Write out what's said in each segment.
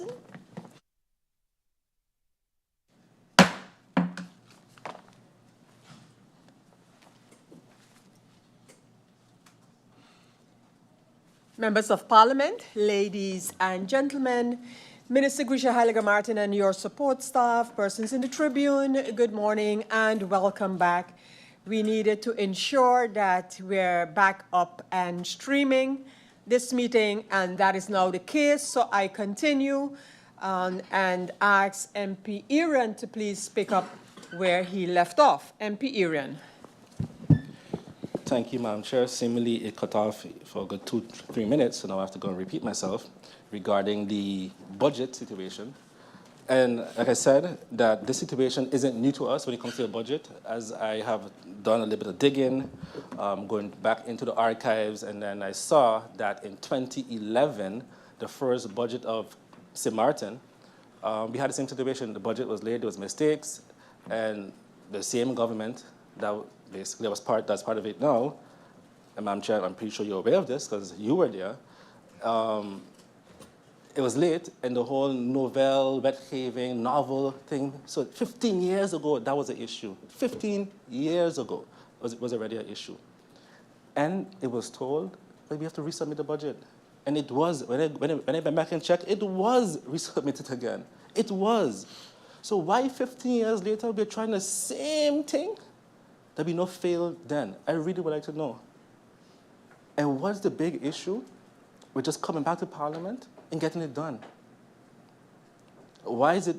Watson. Members of Parliament, ladies and gentlemen, Minister Grisha Heiliger-Martin and your support staff, persons in the Tribune, good morning and welcome back. We needed to ensure that we're back up and streaming this meeting, and that is now the case. So I continue and ask MP Irion to please pick up where he left off. MP Irion. Thank you, Madam Chair. Seemingly, it cut off for a good 2-3 minutes, so now I have to go and repeat myself regarding the budget situation. And like I said, that this situation isn't new to us when it comes to the budget, as I have done a little bit of digging, going back into the archives, and then I saw that in 2011, the first budget of St. Martin, we had the same situation. The budget was late, there was mistakes, and the same government that basically that's part of it now, and Madam Chair, I'm pretty sure you're aware of this because you were there. It was late, and the whole novel, wet caving, novel thing. So 15 years ago, that was an issue. 15 years ago, was already an issue. And it was told that we have to resubmit the budget. And it was, when I went back and checked, it was resubmitted again. It was. So why 15 years later, we're trying the same thing that we know failed then? I really would like to know. And what's the big issue? We're just coming back to Parliament and getting it done. Why is it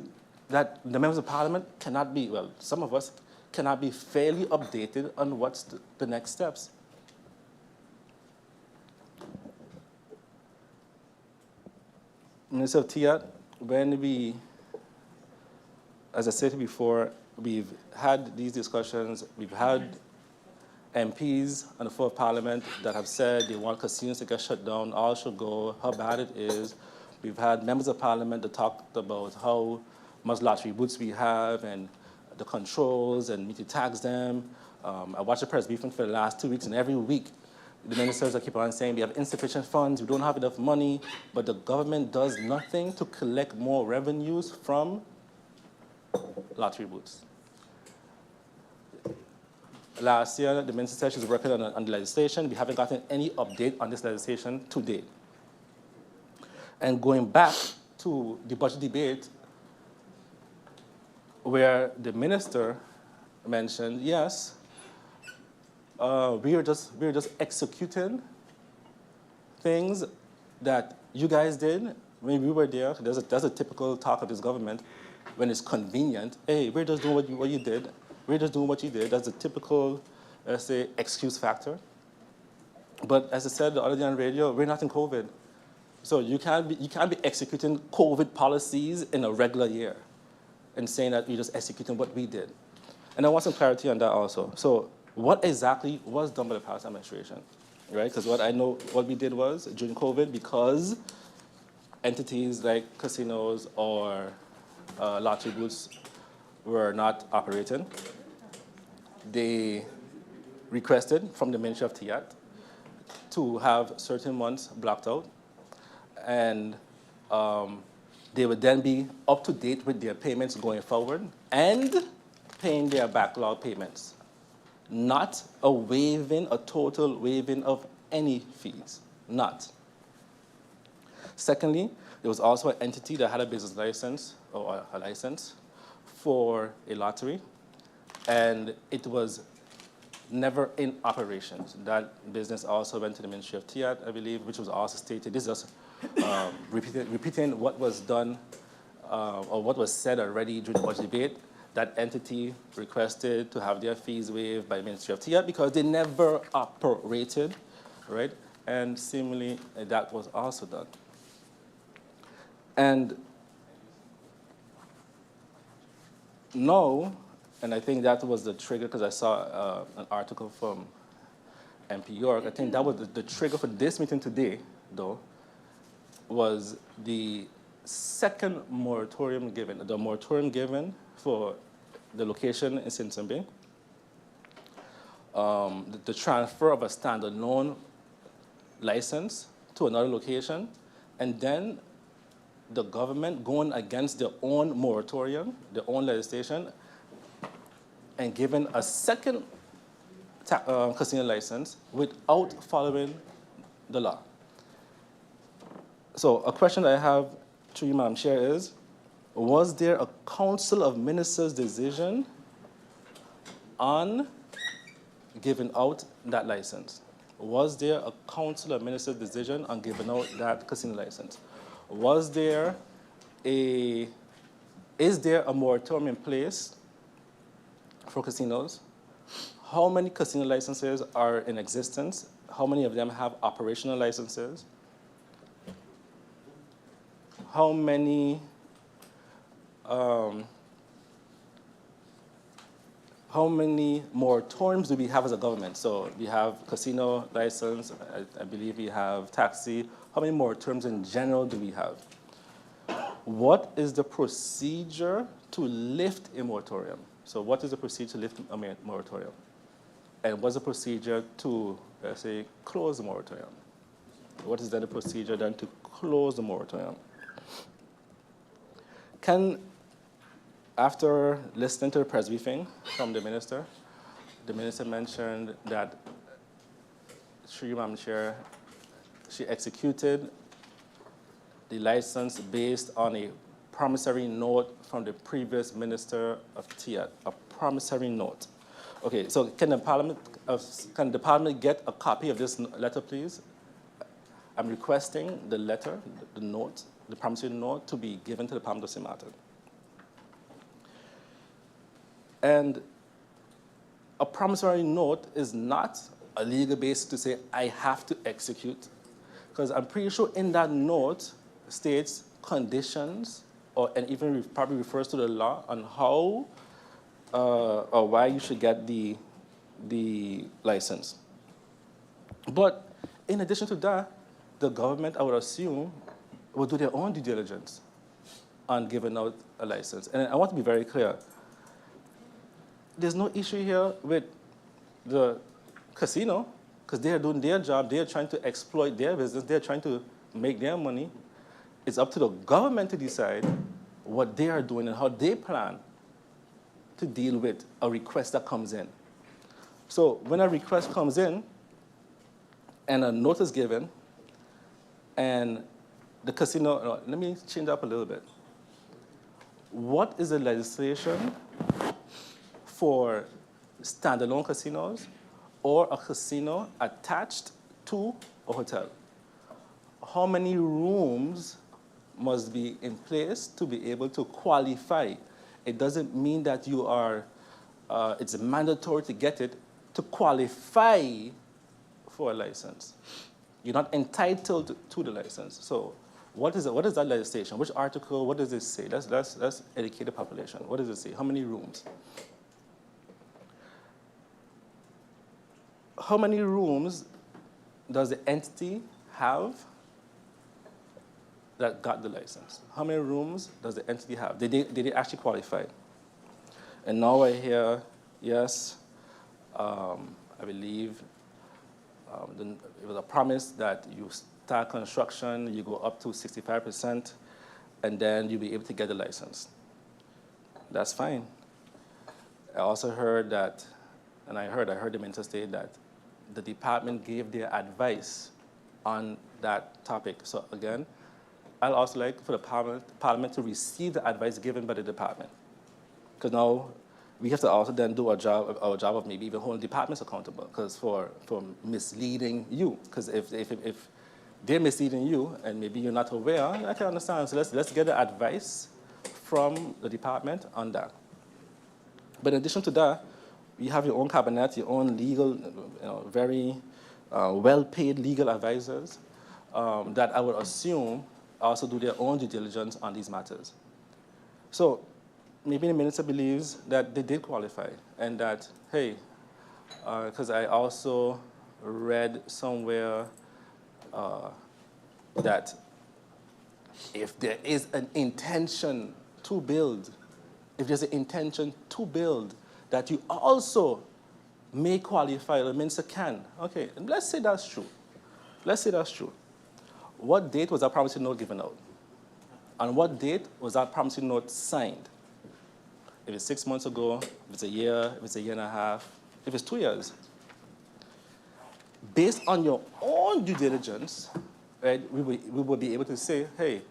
that the members of Parliament cannot be, well, some of us cannot be fairly updated on what's the next steps? Minister of Tiat, when we, as I said before, we've had these discussions, we've had MPs on the floor of Parliament that have said they want casinos to get shut down, all should go, how bad it is. We've had members of Parliament that talked about how much lottery booths we have and the controls and need to tax them. I watched the press briefing for the last 2 weeks, and every week the ministers are keep on saying we have insufficient funds, we don't have enough money, but the government does nothing to collect more revenues from lottery booths. Last year, the minister said she's working on the legislation. We haven't gotten any update on this legislation to date. And going back to the budget debate, where the minister mentioned, yes, we are just executing things that you guys did when we were there. That's a typical talk of this government when it's convenient. Hey, we're just doing what you did. We're just doing what you did. That's a typical, let's say, excuse factor. But as I said the other day on radio, we're not in COVID. So you can't be executing COVID policies in a regular year and saying that you're just executing what we did. And I want some clarity on that also. So what exactly was done by the past administration, right? Because what I know what we did was during COVID, because entities like casinos or lottery booths were not operating, they requested from the Ministry of Tiat to have certain months blocked out, and they would then be up to date with their payments going forward and paying their backlog payments, not a total waiving of any fees, not. Secondly, there was also an entity that had a business license or a license for a lottery, and it was never in operations. That business also went to the Ministry of Tiat, I believe, which was also stated. This is just repeating what was done or what was said already during the budget debate. That entity requested to have their fees waived by the Ministry of Tiat because they never operated, right? And similarly, that was also done. And no, and I think that was the trigger, because I saw an article from MP York. I think that was the trigger for this meeting today, though, was the second moratorium given, the moratorium given for the location in Sinsimbe, the transfer of a standalone license to another location, and then the government going against their own moratorium, their own legislation, and giving a second casino license without following the law. So a question that I have to you, Madam Chair, is, was there a Council of Ministers decision on giving out that license? Was there a Council of Ministers decision on giving out that casino license? Is there a moratorium in place for casinos? How many casino licenses are in existence? How many of them have operational licenses? How many moratoriums do we have as a government? So we have casino license, I believe we have taxi. How many moratoriums in general do we have? What is the procedure to lift a moratorium? So what is the procedure to lift a moratorium? And what's the procedure to, let's say, close the moratorium? What is then the procedure then to close the moratorium? After listening to the press briefing from the minister mentioned that, through you, Madam Chair, she executed the license based on a promissory note from the previous minister of TIAT, a promissory note. Okay, so can the Parliament get a copy of this letter, please? I'm requesting the letter, the note, the promissory note, to be given to the Parliament of St. Martin. And a promissory note is not a legal basis to say, I have to execute, because I'm pretty sure in that note states conditions, and even probably refers to the law on how or why you should get the license. But in addition to that, the government, I would assume, will do their own due diligence on giving out a license. And I want to be very clear. There's no issue here with the casino, because they are doing their job. They are trying to exploit their business. They're trying to make their money. It's up to the government to decide what they are doing and how they plan to deal with a request that comes in. So when a request comes in and a notice given, and the casino, let me change up a little bit. What is the legislation for standalone casinos or a casino attached to a hotel? How many rooms must be in place to be able to qualify? It doesn't mean that you are, it's mandatory to get it to qualify for a license. You're not entitled to the license. So what is that legislation? Which article, what does it say? Let's educate the population. What does it say? How many rooms? How many rooms does the entity have that got the license? How many rooms does the entity have? Did they actually qualify? And now I hear, yes, I believe it was a promise that you start construction, you go up to 65%, and then you'll be able to get the license. That's fine. I also heard that, and I heard the minister state that the department gave their advice on that topic. So again, I'd also like for the parliament to receive the advice given by the department. Because now we have to also then do our job of maybe even holding departments accountable, because for misleading you. Because if they're misleading you and maybe you're not aware, I can understand. So let's get the advice from the department on that. But in addition to that, you have your own cabinet, your own legal, very well-paid legal advisors that I would assume also do their own due diligence on these matters. So maybe the minister believes that they did qualify, and that, hey, because I also read somewhere that if there is an intention to build, that you also may qualify, the minister can. Okay, and let's say that's true. What date was that promissory note given out? On what date was that promissory note signed? If it's 6 months ago, if it's a year, if it's a year and a half, if it's 2 years. Based on your own due diligence, right, we will be able to say, hey,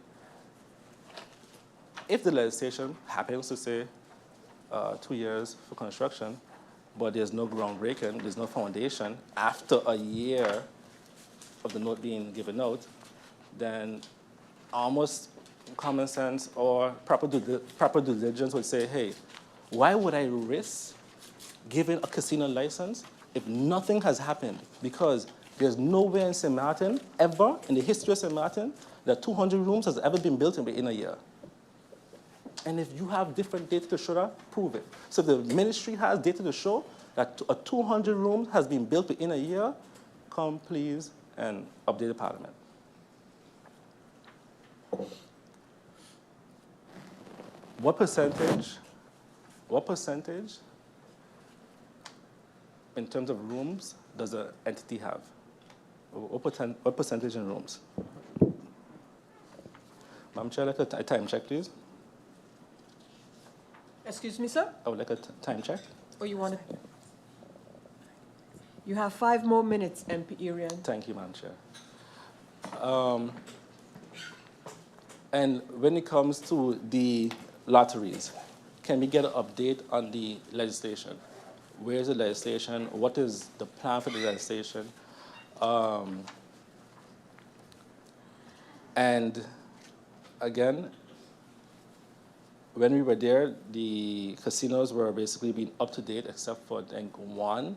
if the legislation happens to say 2 years for construction, but there's no groundbreaking, there's no foundation after a year of the note being given out, then almost common sense or proper due diligence would say, hey, why would I risk giving a casino license if nothing has happened? Because there's nowhere in St. Martin, ever, in the history of St. Martin, that 200 rooms has ever been built within a year. And if you have different data to show that, prove it. So if the ministry has data to show that a 200 room has been built within a year, come please and update the parliament. What percentage in terms of rooms does an entity have? What percentage in rooms? Madam Chair, I'd like a time check, please. Excuse me, sir? I would like a time check. Or you want to? You have 5 more minutes, MP Irion. Thank you, Madam Chair. And when it comes to the lotteries, can we get an update on the legislation? Where is the legislation? What is the plan for the legislation? And again, when we were there, the casinos were basically being up to date, except for, I think, one,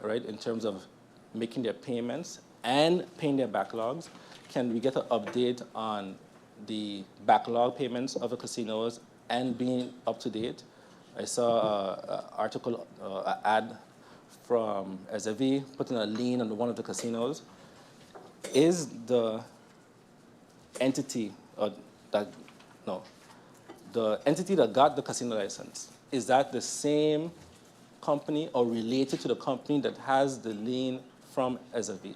right, in terms of making their payments and paying their backlogs. Can we get an update on the backlog payments of the casinos and being up to date? I saw an article, an ad from SAV putting a lien on one of the casinos. Is the entity the entity that got the casino license, is that the same company or related to the company that has the lien from SAV?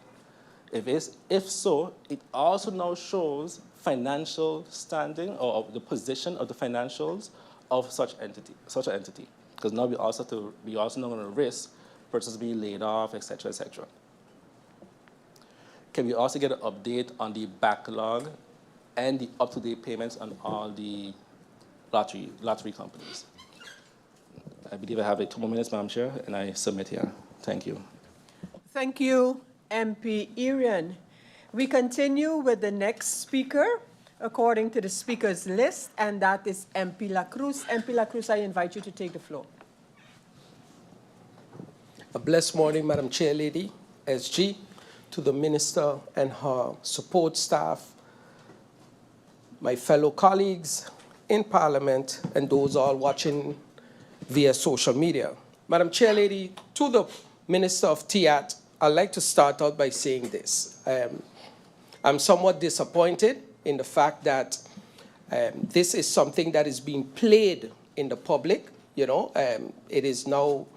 If so, it also now shows financial standing or the position of the financials of such an entity. Because now we also not going to risk persons being laid off, et cetera, et cetera. Can we also get an update on the backlog and the up-to-date payments on all the lottery companies? I believe I have 2 more minutes, Madam Chair, and I submit here. Thank you. Thank you, MP Irion. We continue with the next speaker, according to the speaker's list, and that is MP Cruz. MP Cruz, I invite you to take the floor. A blessed morning, Madam Chair Lady, SG, to the Minister and her support staff, my fellow colleagues in Parliament, and those all watching via social media. Madam Chair Lady, to the Minister of TIAT, I'd like to start out by saying this. I'm somewhat disappointed in the fact that this is something that is being played in the public. It is now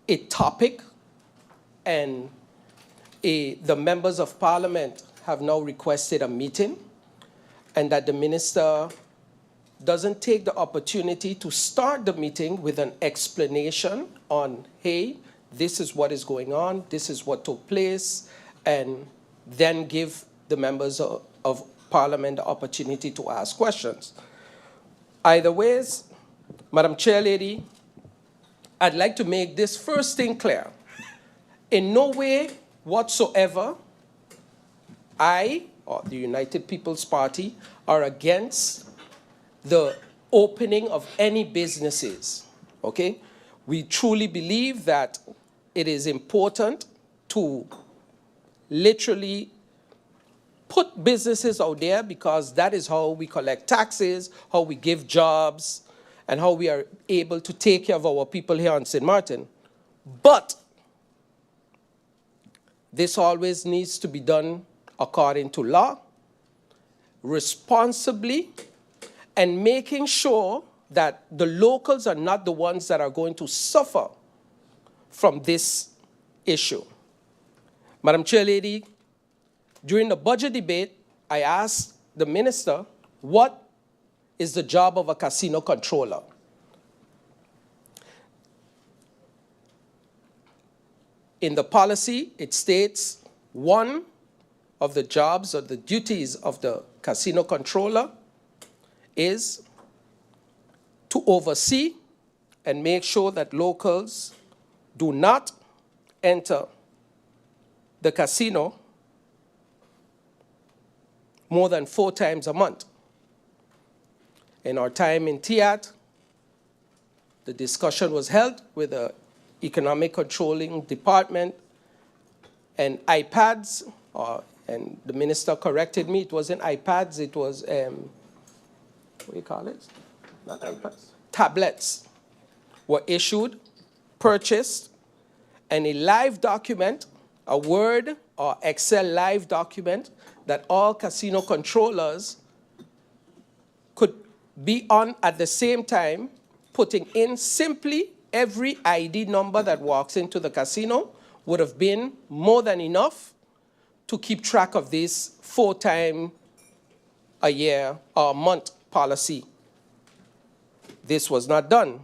a topic, and the members of Parliament have now requested a meeting, and that the minister doesn't take the opportunity to start the meeting with an explanation on, hey, this is what is going on, this is what took place, and then give the members of Parliament the opportunity to ask questions. Either ways, Madam Chair Lady, I'd like to make this first thing clear. In no way whatsoever, I, or the United People's Party, are against the opening of any businesses, okay? We truly believe that it is important to literally put businesses out there, because that is how we collect taxes, how we give jobs, and how we are able to take care of our people here on St. Martin. But this always needs to be done according to law, responsibly, and making sure that the locals are not the ones that are going to suffer from this issue. Madam Chair Lady, during the budget debate, I asked the minister what is the job of a casino controller? In the policy, it states one of the jobs or the duties of the casino controller is to oversee and make sure that locals do not enter the casino more than 4 times a month. In our time in TIAT, the discussion was held with the Economic Controlling Department and iPads, and the minister corrected me, it wasn't iPads, it was, what do you call it? Not iPads. Tablets were issued, purchased, and a live document, a Word or Excel live document that all casino controllers could be on at the same time, putting in simply every ID number that walks into the casino would have been more than enough to keep track of this 4 times a year or a month policy. This was not done.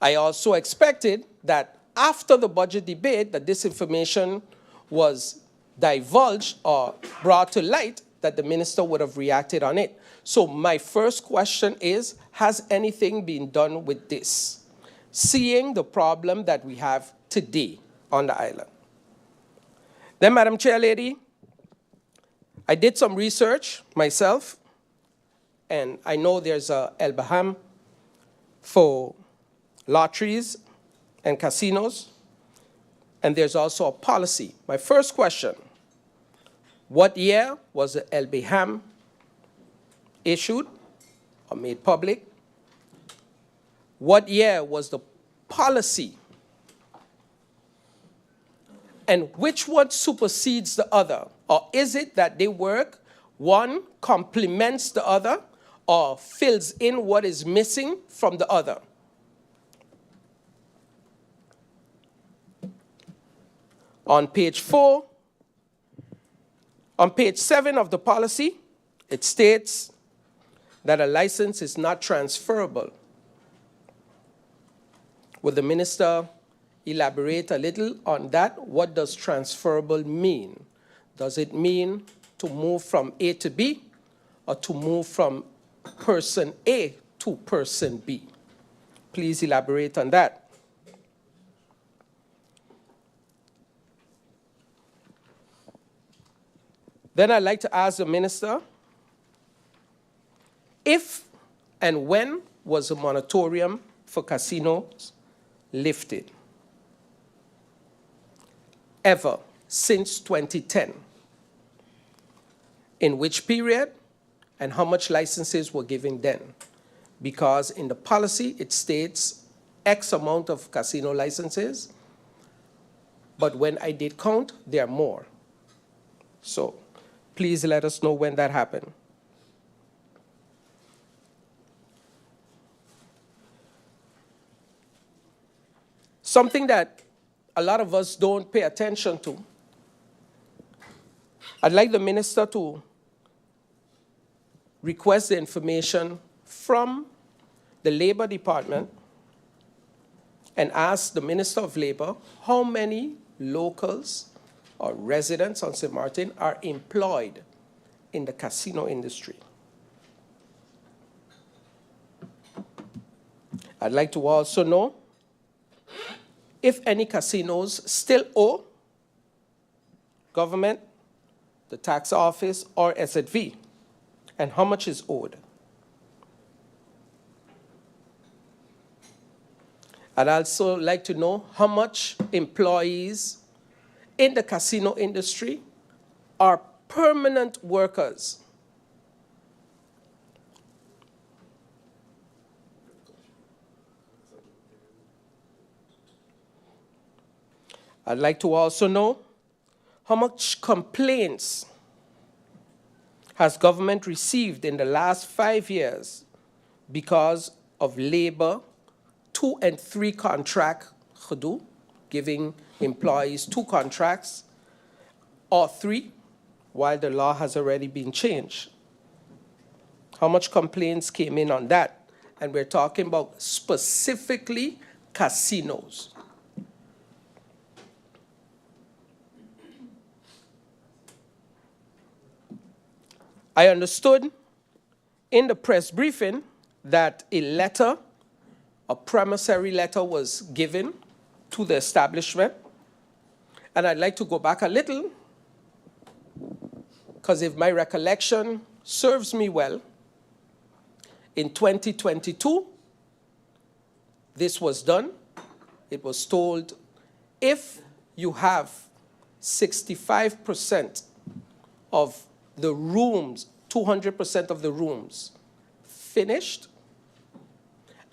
I also expected that after the budget debate that this information was divulged or brought to light, that the minister would have reacted on it. So my first question is, has anything been done with this? Seeing the problem that we have today on the island. Then, Madam Chair Lady, I did some research myself, and I know there's a El-Baham for lotteries and casinos, and there's also a policy. My first question, what year was the El-Baham issued or made public? What year was the policy? And which one supersedes the other? Or is it that they work, one complements the other, or fills in what is missing from the other? On page 4, on page 7 of the policy, it states that a license is not transferable. Would the minister elaborate a little on that? What does transferable mean? Does it mean to move from A to B, or to move from person A to person B? Please elaborate on that. Then I'd like to ask the minister, if and when was the moratorium for casinos lifted? Ever since 2010? In which period and how much licenses were given then? Because in the policy it states X amount of casino licenses, but when I did count, there are more. So please let us know when that happened. Something that a lot of us don't pay attention to. I'd like the minister to request the information from the Labor Department and ask the Minister of Labor how many locals or residents on St. Martin are employed in the casino industry. I'd like to also know if any casinos still owe government, the tax office, or SZV, and how much is owed. I'd also like to know how much employees in the casino industry are permanent workers. I'd like to also know how much complaints has government received in the last 5 years because of labor 2 and 3 contract gedoe, giving employees 2 contracts or 3, while the law has already been changed. How much complaints came in on that? And we're talking about specifically casinos. I understood in the press briefing that a letter, a promissory letter, was given to the establishment. And I'd like to go back a little, because if my recollection serves me well, in 2022, this was done. It was told, if you have 65% of the rooms, 200% of the rooms finished,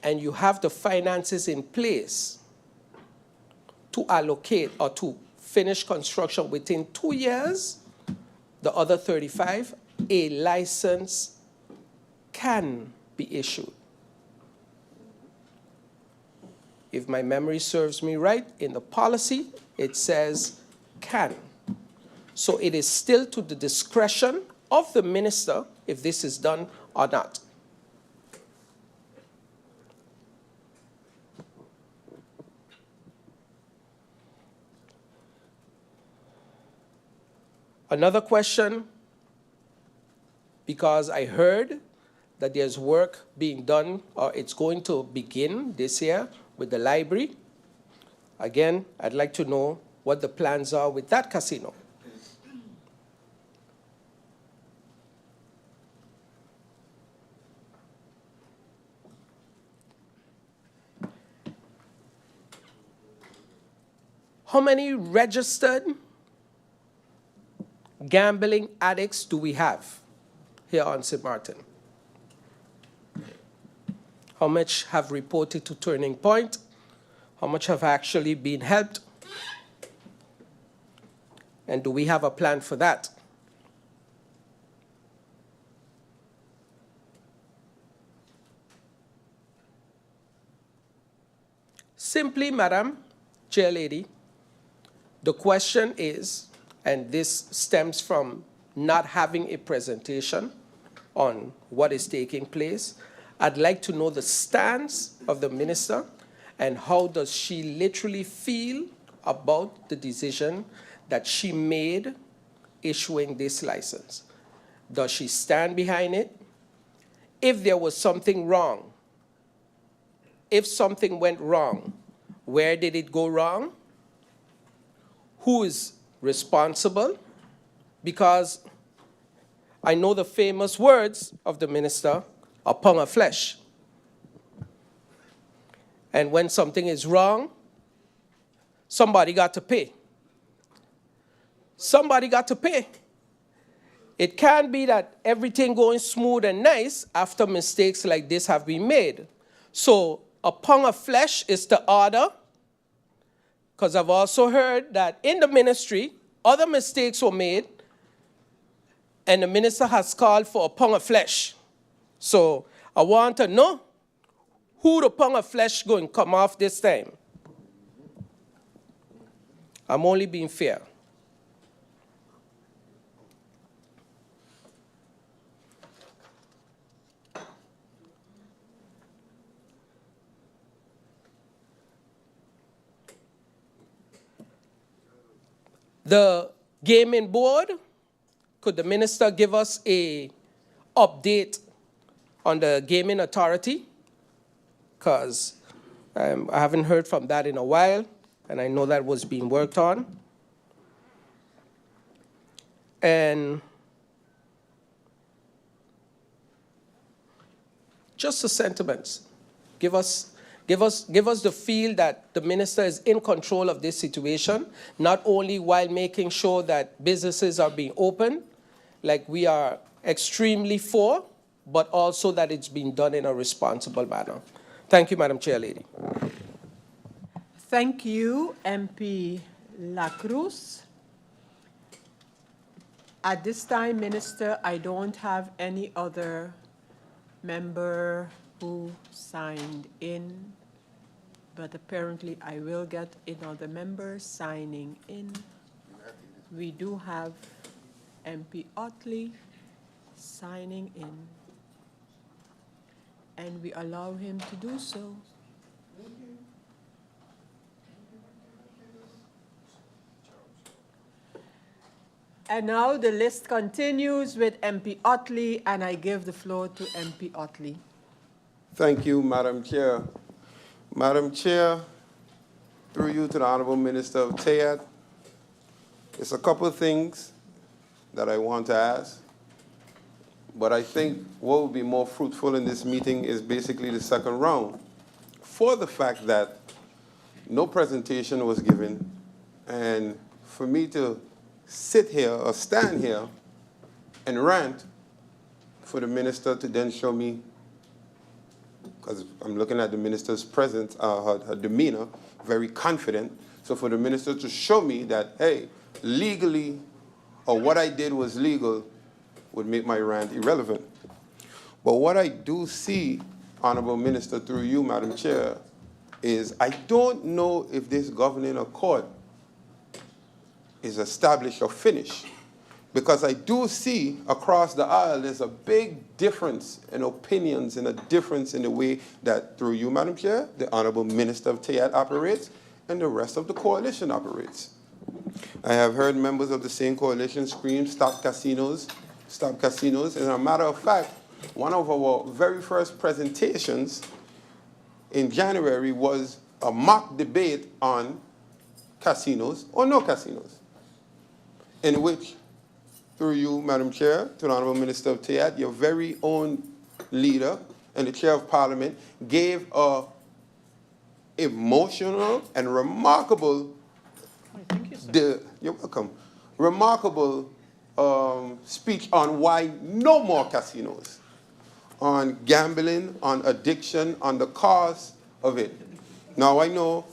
and you have the finances in place to allocate or to finish construction within 2 years, the other 35, a license can be issued. If my memory serves me right, in the policy, it says can. So it is still to the discretion of the minister if this is done or not. Another question, because I heard that there's work being done, or it's going to begin this year with the library. Again, I'd like to know what the plans are with that casino. How many registered gambling addicts do we have here on St. Martin? How much have reported to Turning Point? How much have actually been helped? And do we have a plan for that? Simply, Madam Chairlady, the question is, and this stems from not having a presentation on what is taking place, I'd like to know the stance of the minister and how does she literally feel about the decision that she made issuing this license. Does she stand behind it? If there was something wrong, if something went wrong, where did it go wrong? Who is responsible? Because I know the famous words of the minister, a pound of flesh. And when something is wrong, somebody got to pay. Somebody got to pay. It can't be that everything going smooth and nice after mistakes like this have been made. So a pound of flesh is the order, because I've also heard that in the ministry, other mistakes were made, and the minister has called for a pound of flesh. So I want to know who the pound of flesh going to come off this time. I'm only being fair. The gaming board, could the minister give us an update on the gaming authority? Because I haven't heard from that in a while, and I know that was being worked on. And just the sentiments. Give us the feel that the minister is in control of this situation, not only while making sure that businesses are being opened, like we are extremely for, but also that it's being done in a responsible manner. Thank you, Madam Chairlady. Thank you, MP Cruz. At this time, Minister, I don't have any other member who signed in, but apparently I will get another member signing in. We do have MP Otley signing in. and we allow him to do so. And now the list continues with MP Otley, and I give the floor to MP Otley. Thank you, Madam Chair. Madam Chair, through you to the Honorable Minister of TAYAT, there's a couple of things that I want to ask, but I think what would be more fruitful in this meeting is basically the second round, for the fact that no presentation was given, and for me to sit here or stand here and rant for the minister to then show me, because I'm looking at the minister's presence, her demeanor, very confident. So for the minister to show me that, hey, legally, or what I did was legal, would make my rant irrelevant. But what I do see, Honorable Minister, through you, Madam Chair, is I don't know if this governing accord is established or finished. Because I do see across the aisle there's a big difference in opinions and a difference in the way that, through you, Madam Chair, the Honorable Minister of TAYAT operates and the rest of the coalition operates. I have heard members of the same coalition scream, stop casinos, stop casinos. And as a matter of fact, one of our very first presentations in January was a mock debate on casinos or no casinos, in which, through you, Madam Chair, to the Honorable Minister of TAYAT, your very own leader and the Chair of Parliament gave a emotional and remarkable, you're welcome, remarkable speech on why no more casinos, on gambling, on addiction, on the cost of it. Now, I know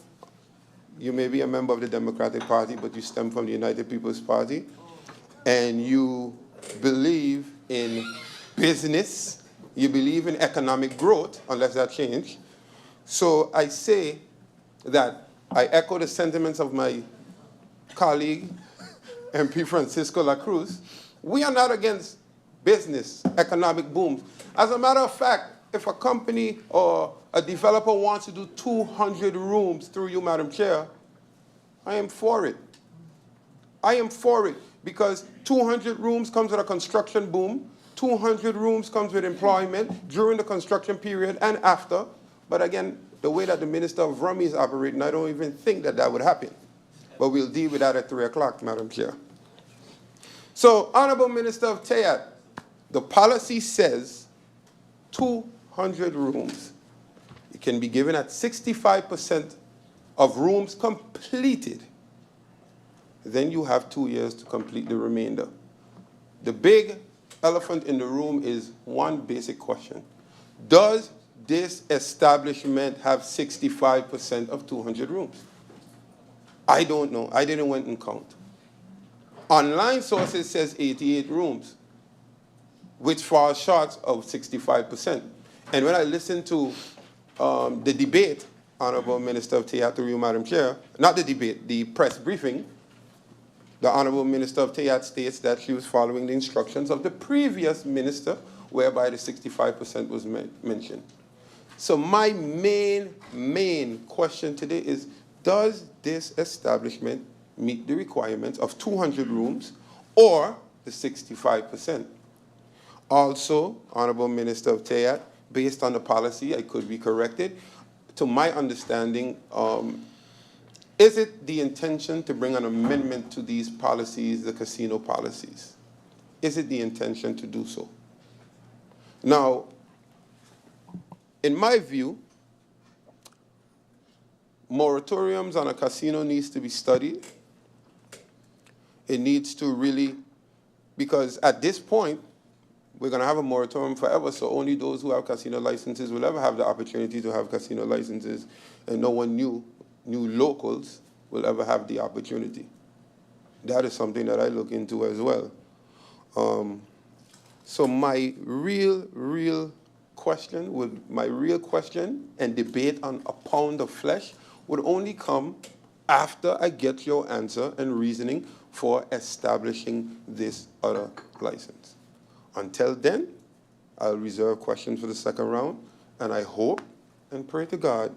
you may be a member of the Democratic Party, but you stem from the United People's Party, and you believe in business, you believe in economic growth, unless that changed. So I say that I echo the sentiments of my colleague, MP Francisco Cruz. We are not against business, economic booms. As a matter of fact, if a company or a developer wants to do 200 rooms, through you, Madam Chair, I am for it. I am for it, because 200 rooms comes with a construction boom, 200 rooms comes with employment during the construction period and after. But again, the way that the Minister of Rummy is operating, I don't even think that that would happen. But we'll deal with that at 3 o'clock, Madam Chair. So, Honorable Minister of TAYAT, the policy says 200 rooms. It can be given at 65% of rooms completed. Then you have 2 years to complete the remainder. The big elephant in the room is one basic question. Does this establishment have 65% of 200 rooms? I don't know. I didn't went and count. Online sources says 88 rooms, which falls short of 65%. And when I listen to the debate, Honorable Minister of TAYAT, through you, Madam Chair, not the debate, the press briefing, the Honorable Minister of TAYAT states that she was following the instructions of the previous minister, whereby the 65% was mentioned. So my main question today is, does this establishment meet the requirements of 200 rooms or the 65%? Also, Honorable Minister of TAYAT, based on the policy, I could be corrected, to my understanding, is it the intention to bring an amendment to these policies, the casino policies? Is it the intention to do so? Now, in my view, moratoriums on a casino needs to be studied. It needs to really, because at this point, we're going to have a moratorium forever, so only those who have casino licenses will ever have the opportunity to have casino licenses, and no one new locals will ever have the opportunity. That is something that I look into as well. So my real question and debate on a pound of flesh would only come after I get your answer and reasoning for establishing this other license. Until then, I'll reserve questions for the second round, And I hope and pray to God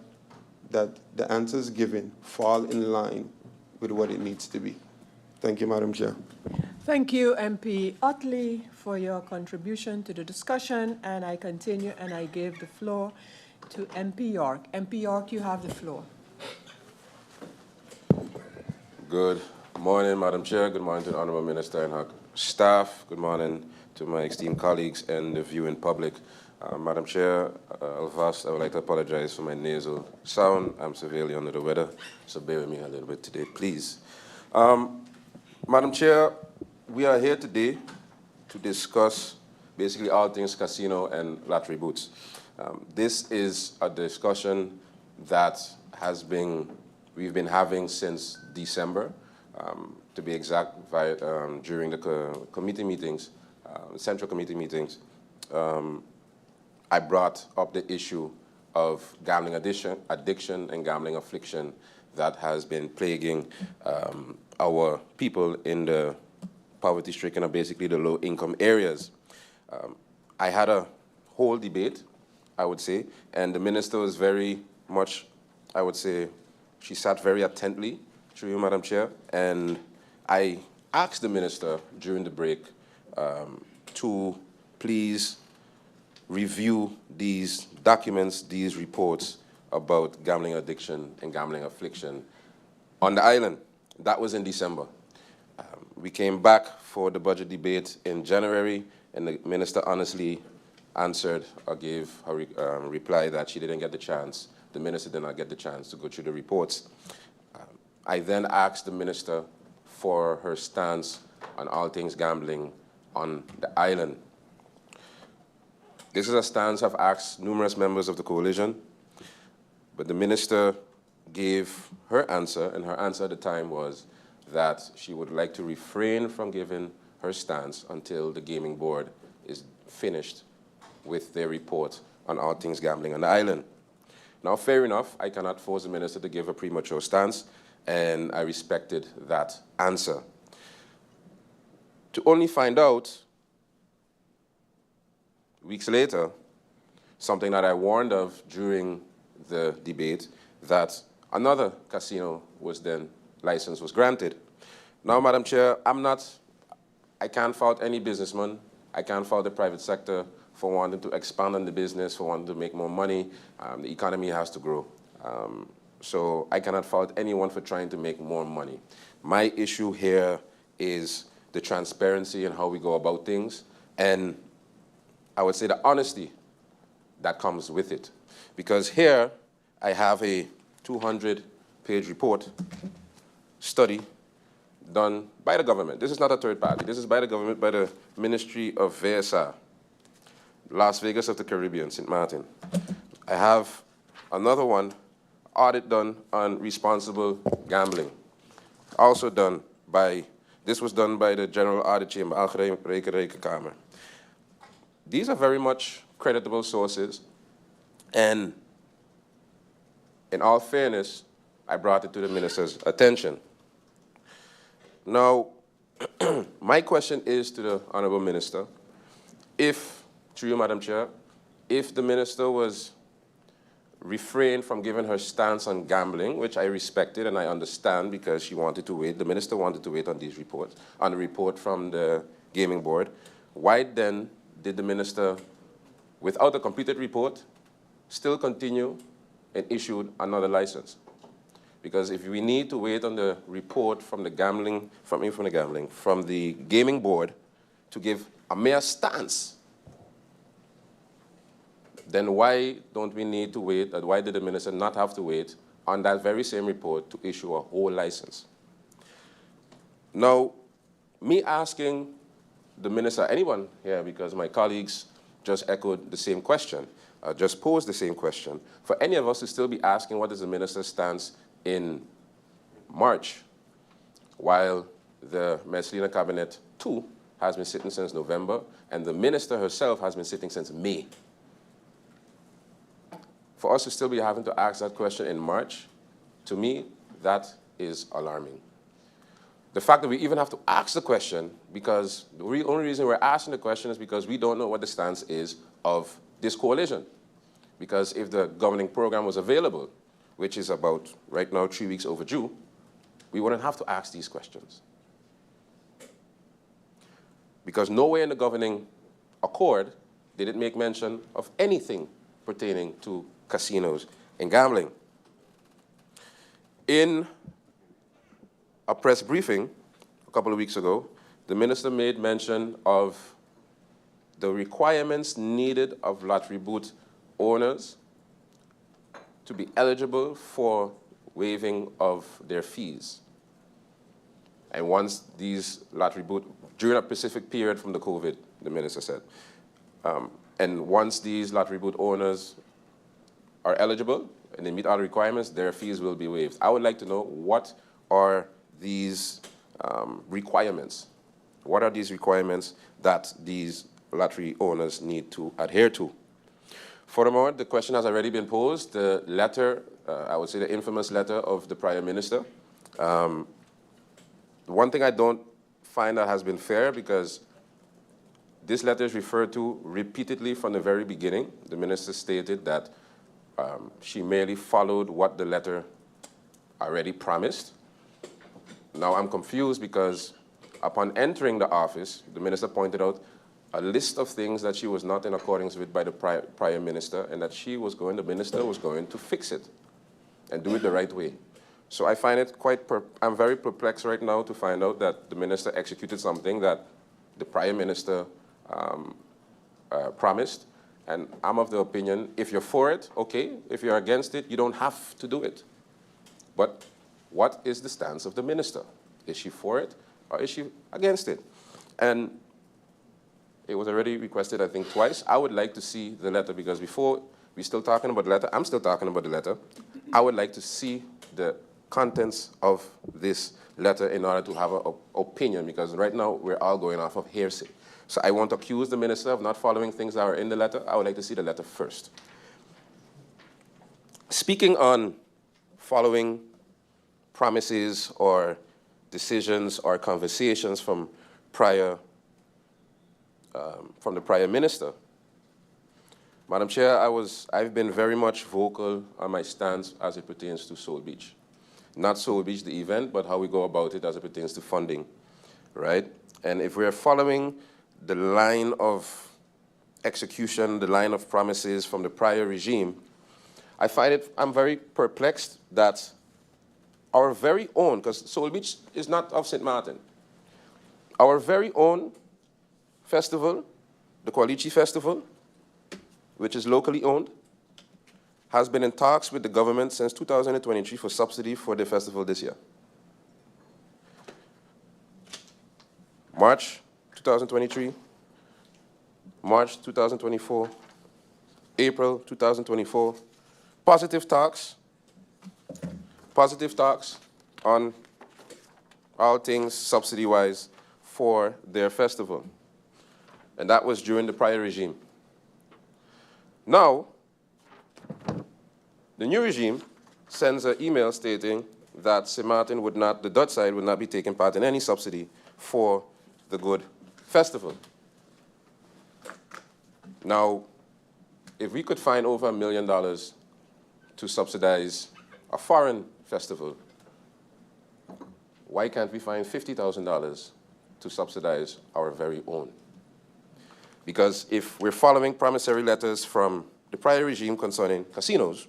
that the answers given fall in line with what it needs to be. Thank you, Madam Chair. Thank you, MP Otley, for your contribution to the discussion. And I continue and I give the floor to MP York. MP York, you have the floor. Good morning, Madam Chair. Good morning to the Honourable Minister and her staff. Good morning to my esteemed colleagues and the viewing public. Madam Chair, first I would like to apologize for my nasal sound. I'm severely under the weather, so bear with me a little bit today, please. Madam Chair, we are here today to discuss basically all things casino and lottery booths. This is a discussion that we've been having since December, to be exact, during the committee meetings, central committee meetings. I brought up the issue of gambling addiction and gambling affliction that has been plaguing our people in the poverty-stricken or basically the low-income areas. I had a whole debate, I would say, and the minister was very much, I would say, she sat very attentively, through you, Madam Chair, and I asked the minister during the break to please review these documents, these reports about gambling addiction and gambling affliction on the island. That was in December. We came back for the budget debate in January, and the minister honestly answered or gave her reply that she didn't get the chance, the minister did not get the chance to go through the reports. I then asked the minister for her stance on all things gambling on the island. This is a stance I've asked numerous members of the coalition, but the minister gave her answer, and her answer at the time was that she would like to refrain from giving her stance until the gaming board is finished with their report on all things gambling on the island. Now, fair enough, I cannot force the minister to give a premature stance, and I respected that answer. To only find out weeks later, something that I warned of during the debate, that another casino license was granted. Now, Madam Chair, I can't fault any businessman. I can't fault the private sector for wanting to expand on the business, for wanting to make more money. The economy has to grow. So I cannot fault anyone for trying to make more money. My issue here is the transparency and how we go about things, and I would say the honesty that comes with it. Because here I have a 200-page report, study, done by the government. This is not a third party. This is by the government, by the Ministry of VSR, Las Vegas of the Caribbean, St. Martin. I have another one, audit done on responsible gambling. Also done by, this was done by the General Audit Chamber, Algemene Rekenkamer. These are very much creditable sources, and in all fairness, I brought it to the minister's attention. Now, my question is to the Honourable Minister, if, through you, Madam Chair, if the minister was refrained from giving her stance on gambling, which I respected and I understand because she wanted to wait, the minister wanted to wait on these reports, on the report from the gaming board, why then did the minister, without a completed report, still continue and issued another license? Because if we need to wait on the report from the gaming board to give a mere stance, then why don't we need to wait, and why did the minister not have to wait on that very same report to issue a whole license? Now, me asking the minister, anyone here, because my colleagues just echoed the same question, just posed the same question, for any of us to still be asking what is the minister's stance in March, while the Meslina Cabinet 2 has been sitting since November, and the minister herself has been sitting since May. For us to still be having to ask that question in March, to me, that is alarming. The fact that we even have to ask the question, because the only reason we're asking the question is because we don't know what the stance is of this coalition. Because if the governing program was available, which is about, right now, 3 weeks overdue, we wouldn't have to ask these questions. Because nowhere in the governing accord did it make mention of anything pertaining to casinos and gambling. In a press briefing a couple of weeks ago, the minister made mention of the requirements needed of lottery booth owners to be eligible for waiving of their fees. And once these lottery booth, during a specific period from the COVID, the minister said, and once these lottery booth owners are eligible and they meet all the requirements, their fees will be waived. I would like to know, what are these requirements? What are these requirements that these lottery owners need to adhere to? Furthermore, the question has already been posed. The letter, I would say the infamous letter of the prior minister. One thing I don't find that has been fair, because this letter is referred to repeatedly from the very beginning. The minister stated that she merely followed what the letter already promised. Now I'm confused, because upon entering the office, the minister pointed out a list of things that she was not in accordance with by the prior minister, and that the minister was going to fix it and do it the right way. So I find it I'm very perplexed right now to find out that the minister executed something that the prior minister promised. And I'm of the opinion, if you're for it, okay. If you're against it, you don't have to do it. But what is the stance of the minister? Is she for it, or is she against it? And it was already requested, I think, twice. I would like to see the letter, because before we're still talking about the letter, I'm still talking about the letter. I would like to see the contents of this letter in order to have an opinion, because right now we're all going off of hearsay. So I won't accuse the minister of not following things that are in the letter. I would like to see the letter first. Speaking on following promises or decisions or conversations from the prior minister, Madam Chair, I've been very much vocal on my stance as it pertains to Soul Beach. Not Soul Beach, the event, but how we go about it as it pertains to funding, right? And if we're following the line of execution, the line of promises from the prior regime, I'm very perplexed that our very own, because Soul Beach is not of St. Martin, our very own festival, the Kwalichi Festival, which is locally owned, has been in talks with the government since 2023 for subsidy for the festival this year. March 2023, March 2024, April 2024, positive talks on all things subsidy-wise for their festival. And that was during the prior regime. Now, the new regime sends an email stating that St. Martin the Dutch side would not be taking part in any subsidy for the Good Festival. Now, if we could find over $1 million to subsidize a foreign festival, why can't we find $50,000 to subsidize our very own? Because if we're following promissory letters from the prior regime concerning casinos,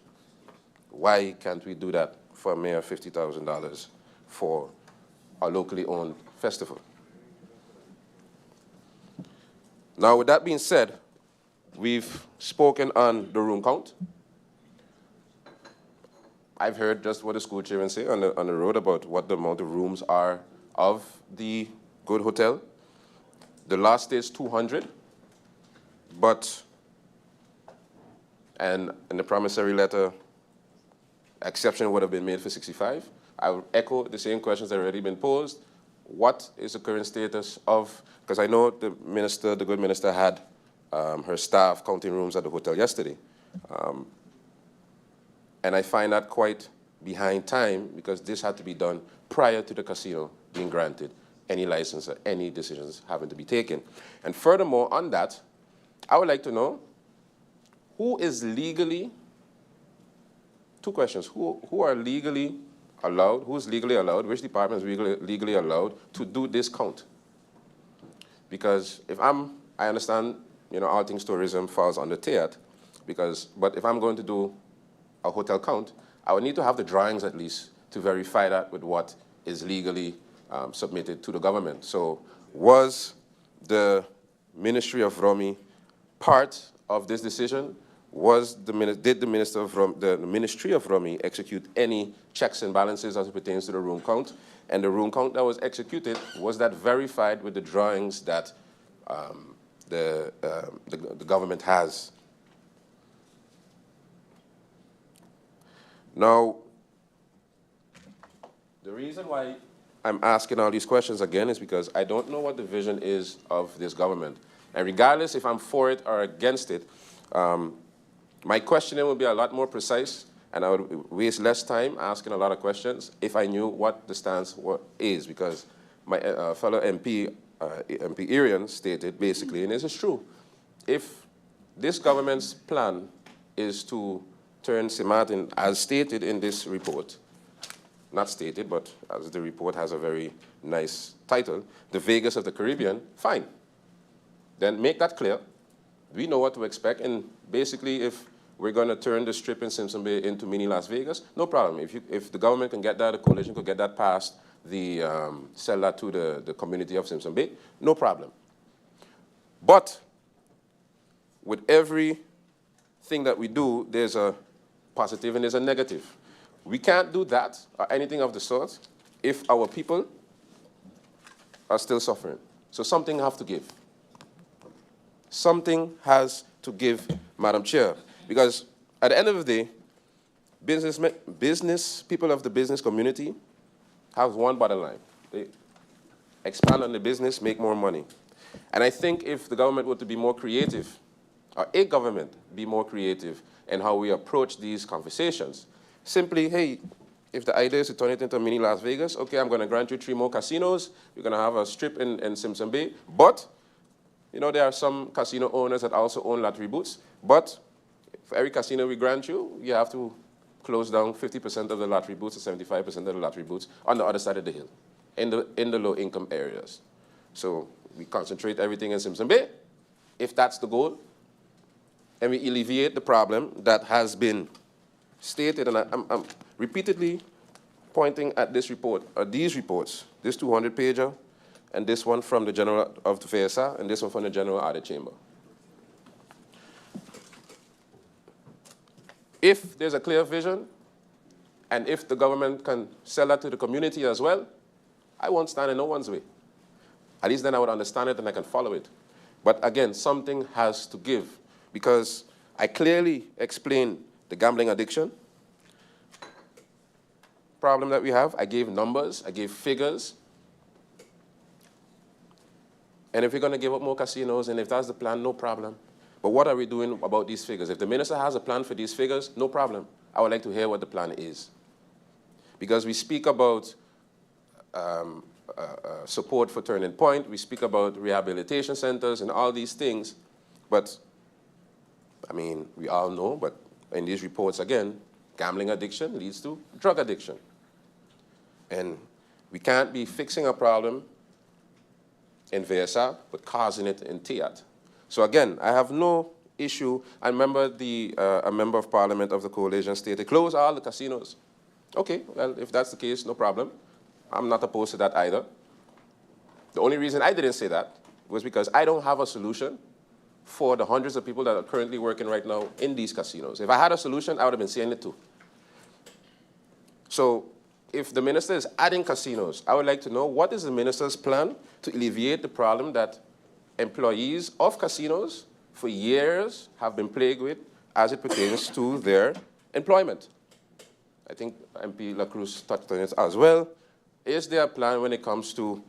why can't we do that for a mere $50,000 for a locally owned festival? Now, with that being said, we've spoken on the room count. I've heard just what the school children say on the road about what the amount of rooms are of the Good Hotel. The last is 200. And in the promissory letter, exception would have been made for 65. I would echo the same questions that have already been posed. What is the current status of, because I know the good minister had her staff counting rooms at the hotel yesterday. And I find that quite behind time, because this had to be done prior to the casino being granted any license or any decisions having to be taken. And furthermore, on that, I would like to know who is legally, two questions, who are legally allowed, who's legally allowed, which department is legally allowed to do this count? Because if I understand, all things tourism falls under TEAT, but if I'm going to do a hotel count, I would need to have the drawings at least to verify that with what is legally submitted to the government. So was the Ministry of Romy part of this decision? Did the Ministry of Romy execute any checks and balances as it pertains to the room count? And the room count that was executed, was that verified with the drawings that the government has? Now, the reason why I'm asking all these questions again is because I don't know what the vision is of this government. And regardless if I'm for it or against it, my questioning would be a lot more precise, and I would waste less time asking a lot of questions if I knew what the stance is, because my fellow MP, MP Irion, stated basically, and this is true, if this government's plan is to turn St. Martin, as stated in this report, not stated, but as the report has a very nice title, the Vegas of the Caribbean, fine. Then make that clear. We know what to expect, and basically if we're going to turn the Strip in Simpson Bay into mini Las Vegas, no problem. If the government can get that, the coalition could get that passed, sell that to the community of Simpson Bay, no problem. But with everything that we do, there's a positive and there's a negative. We can't do that or anything of the sort if our people are still suffering. So something has to give. Something has to give, Madam Chair, because at the end of the day, people of the business community have one bottom line. They expand on the business, make more money. And I think if the government were to be more creative, or a government be more creative in how we approach these conversations, simply, hey, if the idea is to turn it into a mini Las Vegas, okay, I'm going to grant you 3 more casinos. You're going to have a strip in Simpson Bay. But, there are some casino owners that also own lottery booths. But for every casino we grant you, you have to close down 50% of the lottery booths or 75% of the lottery booths on the other side of the hill, in the low-income areas. So we concentrate everything in Simpson Bay, if that's the goal, and we alleviate the problem that has been stated, and I'm repeatedly pointing at this report, these reports, this 200-pager, and this one from the General of the VSA, and this one from the General Audit Chamber. If there's a clear vision, and if the government can sell that to the community as well, I won't stand in no one's way. At least then I would understand it and I can follow it. But again, something has to give, because I clearly explained the gambling addiction problem that we have. I gave numbers, I gave figures. And if we're going to give up more casinos, and if that's the plan, no problem. But what are we doing about these figures? If the minister has a plan for these figures, no problem. I would like to hear what the plan is. Because we speak about support for Turning Point, we speak about rehabilitation centers and all these things, but, I mean, we all know, but in these reports, again, gambling addiction leads to drug addiction. And we can't be fixing a problem in VSA, but causing it in TEAT. So again, I have no issue. I remember a member of parliament of the coalition stated, close all the casinos. Okay, well, if that's the case, no problem. I'm not opposed to that either. The only reason I didn't say that was because I don't have a solution for the hundreds of people that are currently working right now in these casinos. If I had a solution, I would have been saying it too. So if the minister is adding casinos, I would like to know what is the minister's plan to alleviate the problem that employees of casinos for years have been plagued with as it pertains to their employment. I think MP Cruz touched on it as well. Is there a plan when it comes to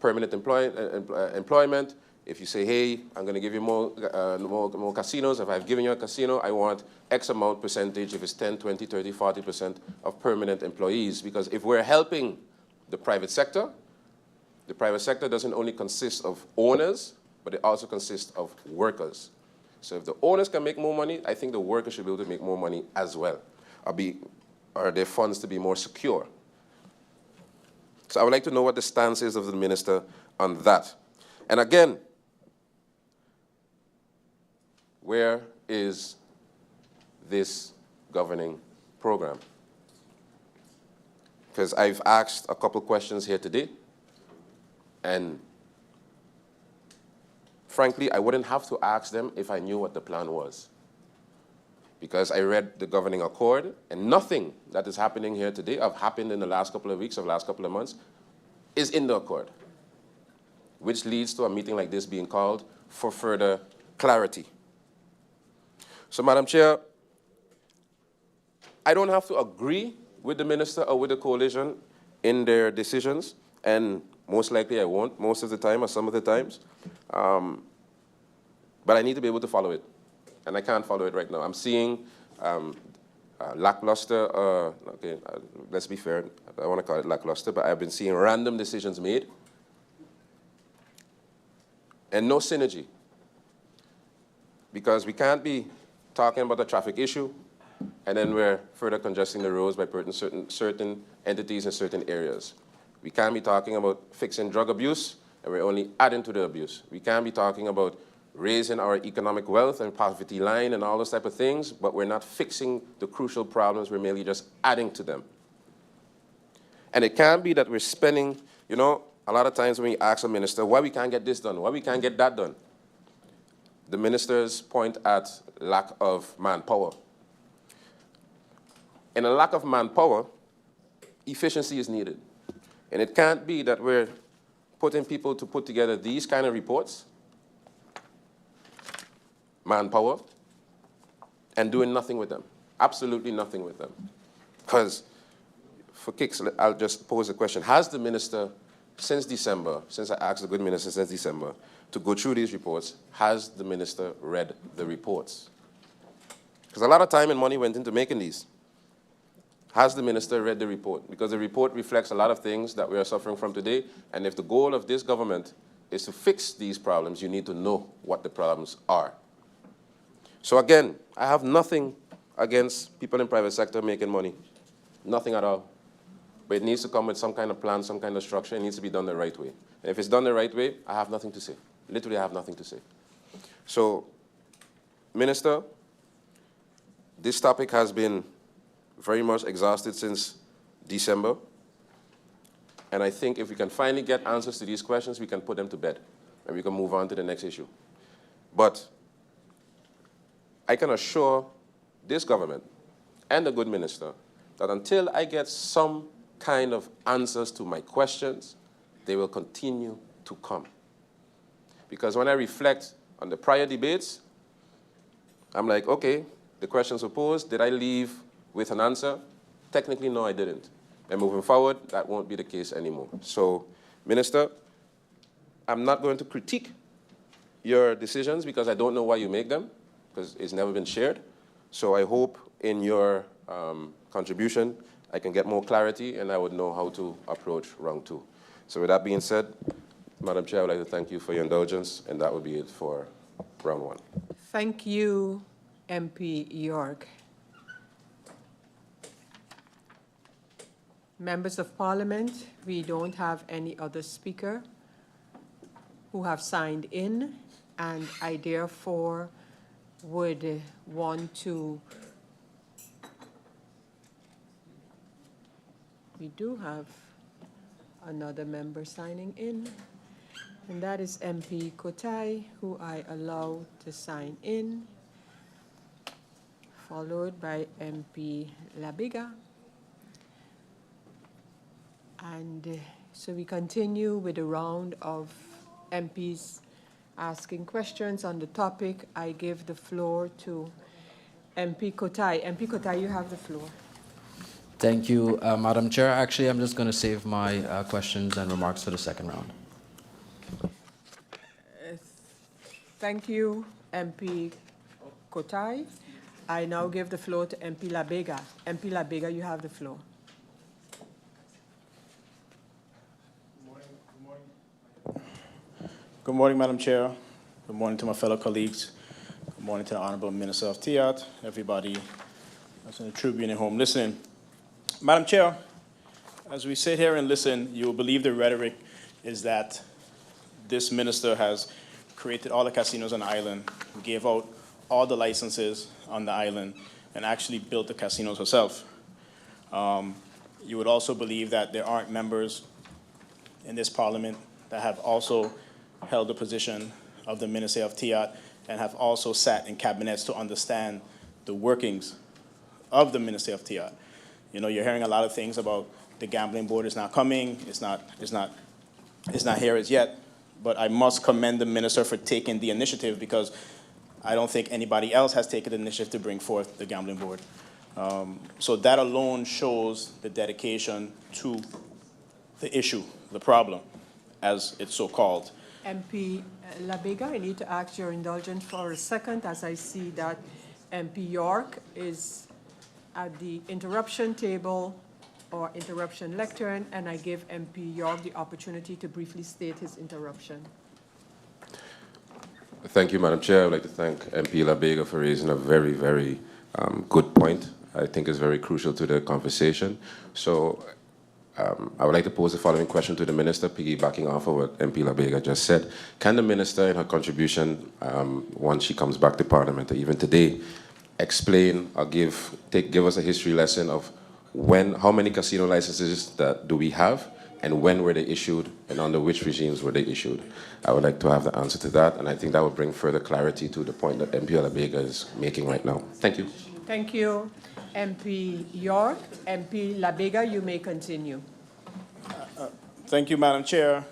permanent employment? If you say, hey, I'm going to give you more casinos. If I've given you a casino, I want X amount percentage, if it's 10, 20, 30, 40% of permanent employees. Because if we're helping the private sector doesn't only consist of owners, but it also consists of workers. So if the owners can make more money, I think the workers should be able to make more money as well, or their funds to be more secure. So I would like to know what the stance is of the minister on that. And again, where is this governing program? Because I've asked a couple questions here today, and frankly, I wouldn't have to ask them if I knew what the plan was. Because I read the governing accord, and nothing that is happening here today, have happened in the last couple of weeks, or last couple of months, is in the accord, which leads to a meeting like this being called for further clarity. So, Madam Chair, I don't have to agree with the minister or with the coalition in their decisions, and most likely I won't most of the time or some of the times, but I need to be able to follow it, and I can't follow it right now. I'm seeing lackluster, let's be fair, I don't want to call it lackluster, but I've been seeing random decisions made and no synergy, because we can't be talking about a traffic issue and then we're further congesting the roads by putting certain entities in certain areas. We can't be talking about fixing drug abuse and we're only adding to the abuse. We can't be talking about raising our economic wealth and poverty line and all those type of things, but we're not fixing the crucial problems, we're merely just adding to them. And it can't be that we're spending, you know, a lot of times when we ask a minister, why we can't get this done, why we can't get that done, the ministers point at lack of manpower. In a lack of manpower, efficiency is needed. And it can't be that we're putting people to put together these kind of reports, manpower, and doing nothing with them, absolutely nothing with them. Because, for kicks, I'll just pose a question. Has the minister, since December, since I asked the good minister since December, to go through these reports, has the minister read the reports? Because a lot of time and money went into making these. Has the minister read the report? Because the report reflects a lot of things that we are suffering from today, and if the goal of this government is to fix these problems, you need to know what the problems are. So again, I have nothing against people in private sector making money, nothing at all. But it needs to come with some kind of plan, some kind of structure. It needs to be done the right way. And if it's done the right way, I have nothing to say. Literally, I have nothing to say. So, Minister, this topic has been very much exhausted since December. And I think if we can finally get answers to these questions, we can put them to bed and we can move on to the next issue. But I can assure this government and the good minister that until I get some kind of answers to my questions, they will continue to come. Because when I reflect on the prior debates, I'm like, okay, the questions were posed. Did I leave with an answer? Technically, no, I didn't. And moving forward, that won't be the case anymore. So, Minister, I'm not going to critique your decisions because I don't know why you make them, because it's never been shared. So I hope in your contribution, I can get more clarity and I would know how to approach round two. So with that being said, Madam Chair, I would like to thank you for your indulgence, and that would be it for round one. Thank you, MP York. Members of Parliament, we don't have any other speaker who have signed in, and I therefore would want to. We do have another member signing in, and that is MP Kotai, who I allow to sign in, followed by MP Labiga. And so we continue with a round of MPs asking questions on the topic. I give the floor to MP Kotai. MP Kotai, you have the floor. Thank you, Madam Chair. Actually, I'm just going to save my questions and remarks for the second round. Thank you, MP Kotai. I now give the floor to MP Labega. MP Labega, you have the floor. Good morning, Madam Chair. Good morning to my fellow colleagues. Good morning to the Honorable Minister of TIAT, everybody that's in the Tribune and home listening. Madam Chair, as we sit here and listen, you will believe the rhetoric is that this minister has created all the casinos on the island, gave out all the licenses on the island, and actually built the casinos herself. You would also believe that there aren't members in this parliament that have also held the position of the Minister of TIAT and have also sat in cabinets to understand the workings of the Ministry of TIAT. You know, you're hearing a lot of things about the gambling board is not coming, it's not here as yet, but I must commend the minister for taking the initiative because I don't think anybody else has taken the initiative to bring forth the gambling board. So that alone shows the dedication to the issue, the problem, as it's so called. MP Labega, I need to ask your indulgence for a second as I see that MP York is at the interruption table or interruption lectern, and I give MP York the opportunity to briefly state his interruption. Thank you, Madam Chair. I would like to thank MP Labega for raising a very, very good point. I think it's very crucial to the conversation. So I would like to pose the following question to the Minister, piggybacking off of what MP Labega just said. Can the Minister, in her contribution, once she comes back to Parliament, or even today, explain or give us a history lesson of how many casino licenses do we have, and when were they issued, and under which regimes were they issued? I would like to have the answer to that, and I think that would bring further clarity to the point that MP Labega is making right now. Thank you. Thank you, MP York. MP Labega, you may continue. Thank you, Madam Chair.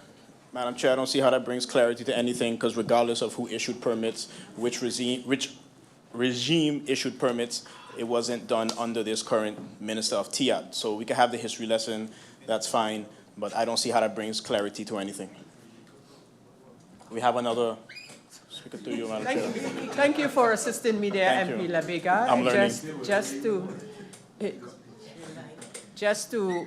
Madam Chair, I don't see how that brings clarity to anything, because regardless of who issued permits, which regime issued permits, it wasn't done under this current Minister of TIAT. So we can have the history lesson, that's fine, but I don't see how that brings clarity to anything. We have another speaker through you, Madam Chair. Thank you for assisting me there, Thank MP you. Labega. I'm learning. Just to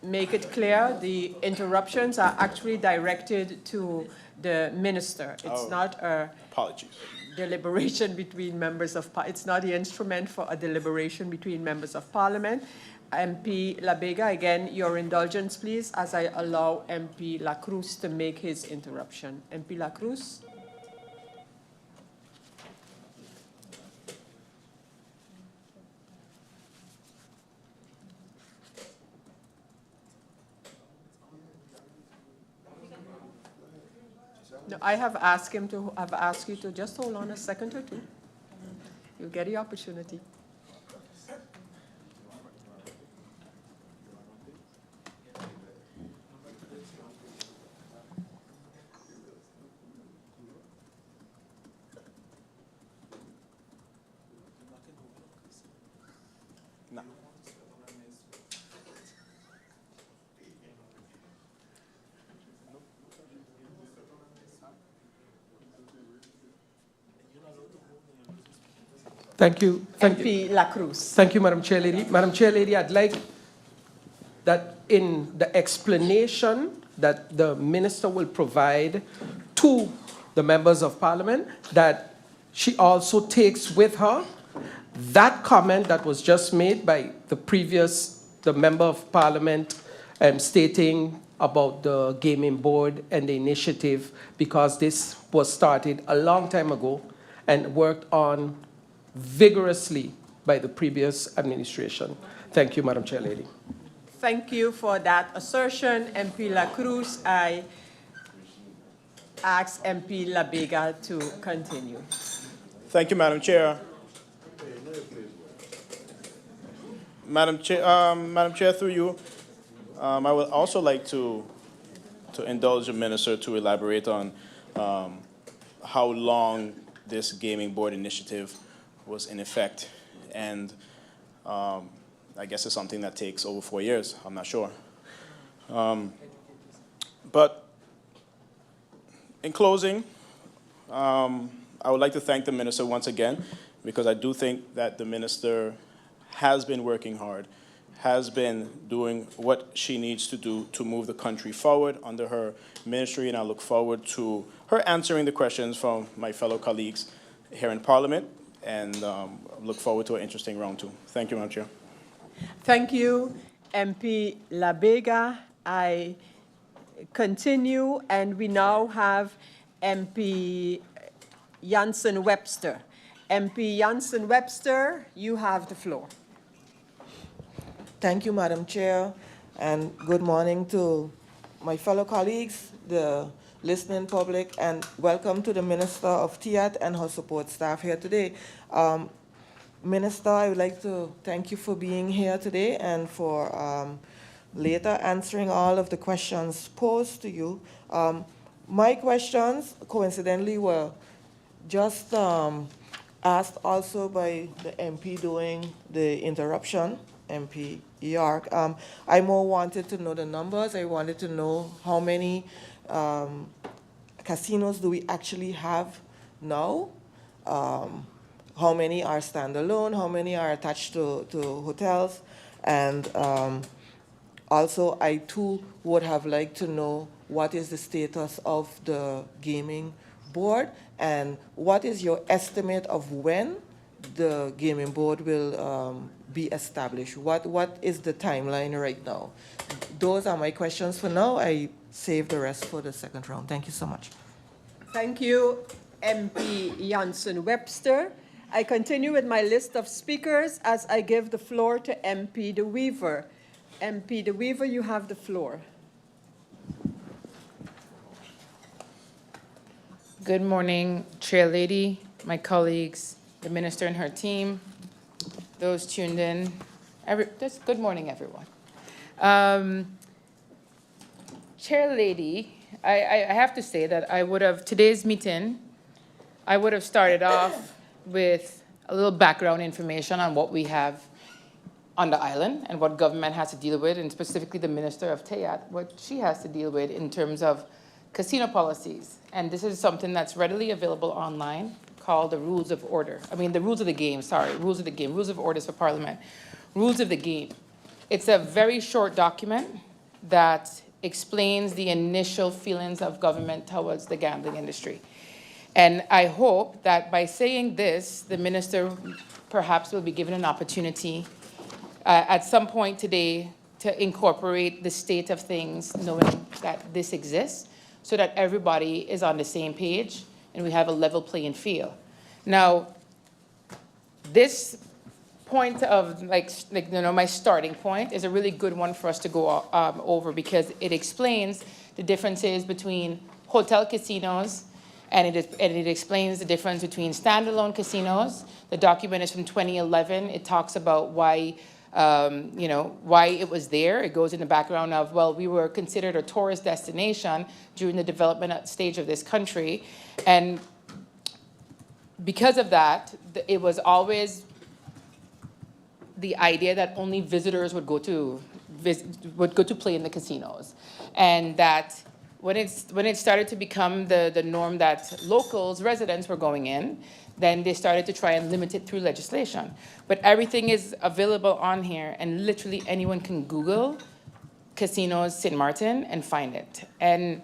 make it clear, the interruptions are actually directed to the minister. It's not a Apologies. deliberation between members of it's not the instrument for a deliberation between members of parliament. MP Labega, again, your indulgence, please, as I allow MP La Cruz to make his interruption. MP La Cruz. No, I have asked him to, I've asked you to just hold on a second or two. You'll get the opportunity. No. Thank you. MP La Cruz. Thank you, Madam Chair Lady. Madam Chair Lady, I'd like that in the explanation that the minister will provide to the members of parliament, that she also takes with her that comment that was just made by the member of parliament stating about the gaming board and the initiative, because this was started a long time ago and worked on vigorously by the previous administration. Thank you, Madam Chair Lady. Thank you for that assertion, MP La Cruz. I ask MP Labega to continue. Thank you, Madam Chair. Madam Chair, through you, I would also like to indulge the minister to elaborate on how long this gaming board initiative was in effect, and I guess it's something that takes over 4 years. I'm not sure. But in closing, I would like to thank the minister once again, because I do think that the minister has been working hard, has been doing what she needs to do to move the country forward under her ministry, and I look forward to her answering the questions from my fellow colleagues here in Parliament, and look forward to an interesting round two. Thank you, Madam Chair. Thank you, MP La Vega. I continue, and we now have MP Jansen-Webster. MP Jansen-Webster, you have the floor. Thank you, Madam Chair, and good morning to my fellow colleagues, the listening public, and welcome to the Minister of TIAT and her support staff here today. Minister, I would like to thank you for being here today and for later answering all of the questions posed to you. My questions, coincidentally, were just asked also by the MP during the interruption, MP York. I more wanted to know the numbers. I wanted to know how many casinos do we actually have now? How many are standalone? How many are attached to hotels? And also, I too would have liked to know what is the status of the gaming board and what is your estimate of when the gaming board will be established? What is the timeline right now? Those are my questions for now. I save the rest for the second round. Thank you so much. Thank you, MP Jansen-Webster. I continue with my list of speakers as I give the floor to MP De Wever. MP De Wever, you have the floor. Good morning, Chair Lady, my colleagues, the Minister and her team, those tuned in. Just good morning, everyone. Chair Lady, I have to say that today's meeting, I would have started off with a little background information on what we have on the island and what government has to deal with, and specifically the Minister of TIAT, what she has to deal with in terms of casino policies. And this is something that's readily available online called the Rules of Order. The Rules of the Game, sorry, Rules of the Game, Rules of Orders for Parliament. Rules of the Game. It's a very short document that explains the initial feelings of government towards the gambling industry. And I hope that by saying this, the minister perhaps will be given an opportunity at some point today to incorporate the state of things, knowing that this exists, so that everybody is on the same page and we have a level playing field. Now, this point of my starting point is a really good one for us to go over, because it explains the differences between hotel casinos and it explains the difference between standalone casinos. The document is from 2011. It talks about why why it was there. It goes in the background of, well, we were considered a tourist destination during the development stage of this country. And because of that, it was always the idea that only visitors would go to play in the casinos. And that when it started to become the norm that locals, residents were going in, then they started to try and limit it through legislation. But everything is available on here, and literally anyone can Google casinos St. Martin and find it. And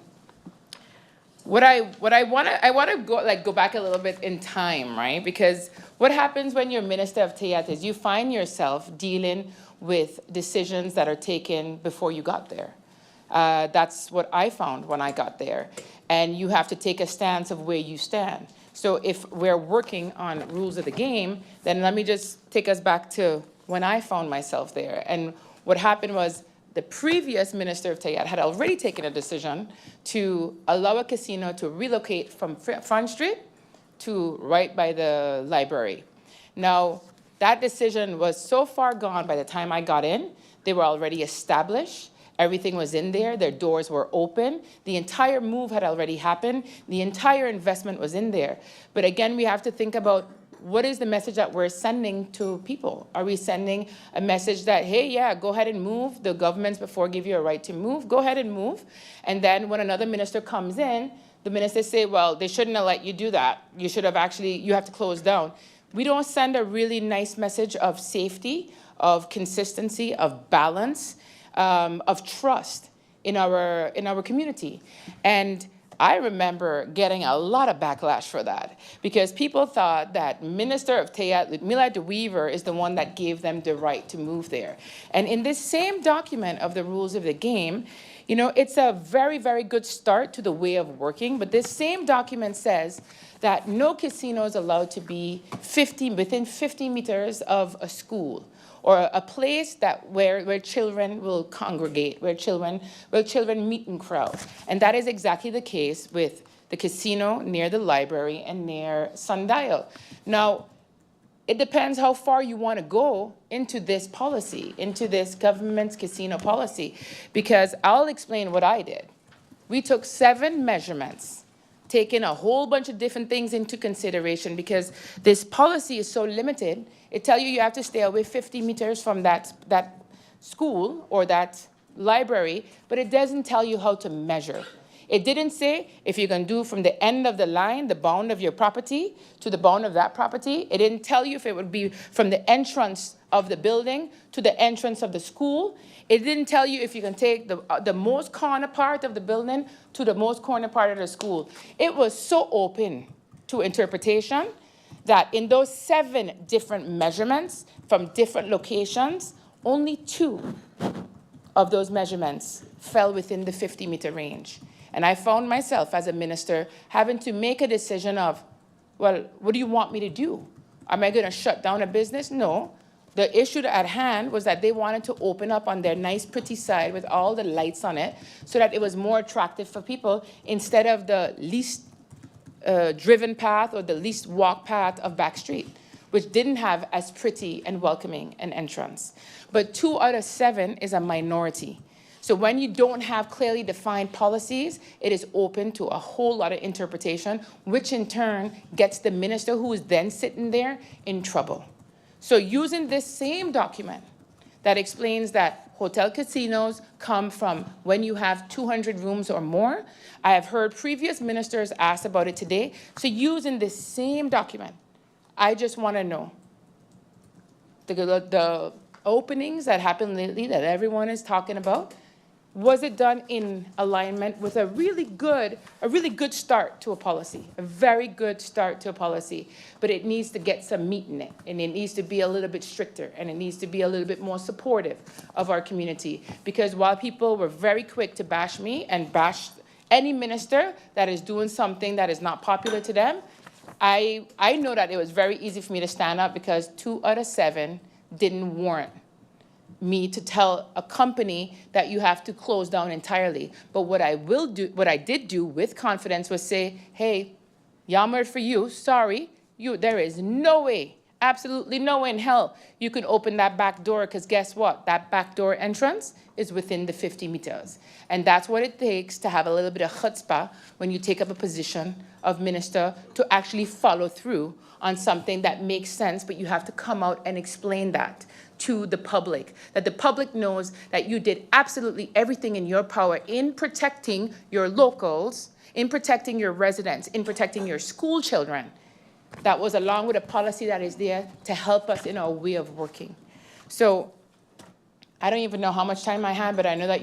I want to go back a little bit in time, right? Because what happens when you're Minister of TIAT is you find yourself dealing with decisions that are taken before you got there. That's what I found when I got there. And you have to take a stance of where you stand. So if we're working on rules of the game, then let me just take us back to when I found myself there. And what happened was the previous Minister of TIAT had already taken a decision to allow a casino to relocate from Front Street to right by the library. Now, that decision was so far gone by the time I got in. They were already established. Everything was in there. Their doors were open. The entire move had already happened. The entire investment was in there. But again, we have to think about, what is the message that we're sending to people? Are we sending a message that, hey, yeah, go ahead and move. The governments before give you a right to move. Go ahead and move. And then when another minister comes in, the ministers say, well, they shouldn't have let you do that. You should have you have to close down. We don't send a really nice message of safety, of consistency, of balance, of trust in our community. And I remember getting a lot of backlash for that because people thought that Minister of Tayat, Mila de Weaver, is the one that gave them the right to move there. And in this same document of the rules of the game, you know, it's a very, very good start to the way of working, but this same document says that no casino is allowed to be within 50 meters of a school, or a place that where children will congregate, where children meet in crowds. And that is exactly the case with the casino near the library and near Sundial. Now, it depends how far you want to go into this policy, into this government's casino policy, because I'll explain what I did. We took 7 measurements, taking a whole bunch of different things into consideration because this policy is so limited. It tells you have to stay away 50 meters from that school or that library, but it doesn't tell you how to measure. It didn't say if you're going to do from the end of the line, the bound of your property, to the bound of that property. It didn't tell you if it would be from the entrance of the building to the entrance of the school. It didn't tell you if you can take the most corner part of the building to the most corner part of the school. It was so open to interpretation that in those 7 different measurements from different locations, only 2 of those measurements fell within the 50-meter range. And I found myself as a minister having to make a decision of, well, what do you want me to do? Am I going to shut down a business? No. The issue at hand was that they wanted to open up on their nice, pretty side with all the lights on it so that it was more attractive for people instead of the least driven path or the least walk path of Back Street, which didn't have as pretty and welcoming an entrance. But 2 out of 7 is a minority. So when you don't have clearly defined policies, it is open to a whole lot of interpretation, which in turn gets the minister who is then sitting there in trouble. So using this same document that explains that hotel casinos come from when you have 200 rooms or more, I have heard previous ministers ask about it today. So using this same document, I just want to know the openings that happened lately that everyone is talking about, was it done in alignment with a really good start to a policy, a very good start to a policy, but it needs to get some meat in it, and it needs to be a little bit stricter, and it needs to be a little bit more supportive of our community. Because while people were very quick to bash me and bash any minister that is doing something that is not popular to them, I know that it was very easy for me to stand up because 2 out of 7 didn't warrant me to tell a company that you have to close down entirely. But what I did do with confidence was say, hey, yammered for you, sorry, there is no way, absolutely no way in hell you can open that back door, because guess what? That back door entrance is within the 50 meters. And that's what it takes to have a little bit of chutzpah when you take up a position of minister to actually follow through on something that makes sense, but you have to come out and explain that to the public, that the public knows that you did absolutely everything in your power in protecting your locals, in protecting your residents, in protecting your school children. That was along with a policy that is there to help us in our way of working. So I don't even know how much time I have, but I know that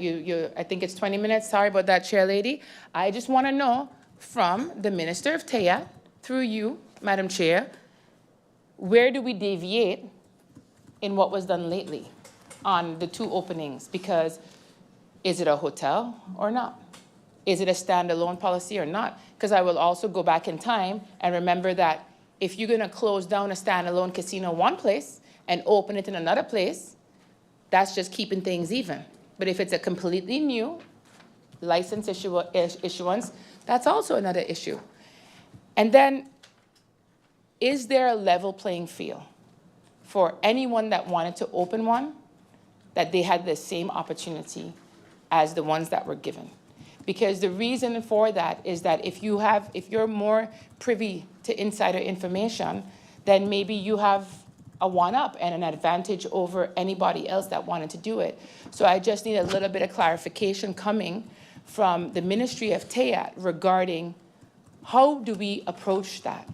I think it's 20 minutes. Sorry about that, Chair Lady. I just want to know from the Minister of Tayat, through you, Madam Chair, where do we deviate in what was done lately on the 2 openings? Because is it a hotel or not? Is it a standalone policy or not? Because I will also go back in time and remember that if you're going to close down a standalone casino one place and open it in another place, that's just keeping things even. But if it's a completely new license issuance, that's also another issue. And then, is there a level playing field for anyone that wanted to open one, that they had the same opportunity as the ones that were given? Because the reason for that is that if you're more privy to insider information, then maybe you have a one-up and an advantage over anybody else that wanted to do it. So I just need a little bit of clarification coming from the Ministry of Tayat regarding how do we approach that?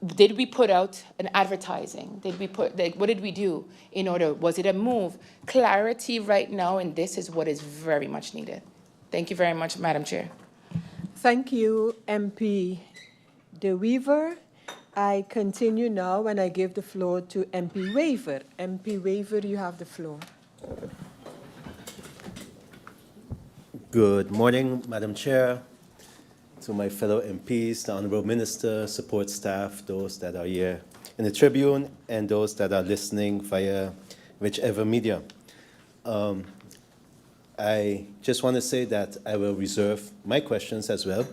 Did we put out an advertising? What did we do in order? Was it a move? Clarity right now, and this is what is very much needed. Thank you very much, Madam Chair. Thank you, MP De Weaver. I continue now and I give the floor to MP Weaver. MP Weaver, you have the floor. Good morning, Madam Chair, to my fellow MPs, the Honorable Minister, support staff, those that are here in the Tribune, and those that are listening via whichever media. I just want to say that I will reserve my questions as well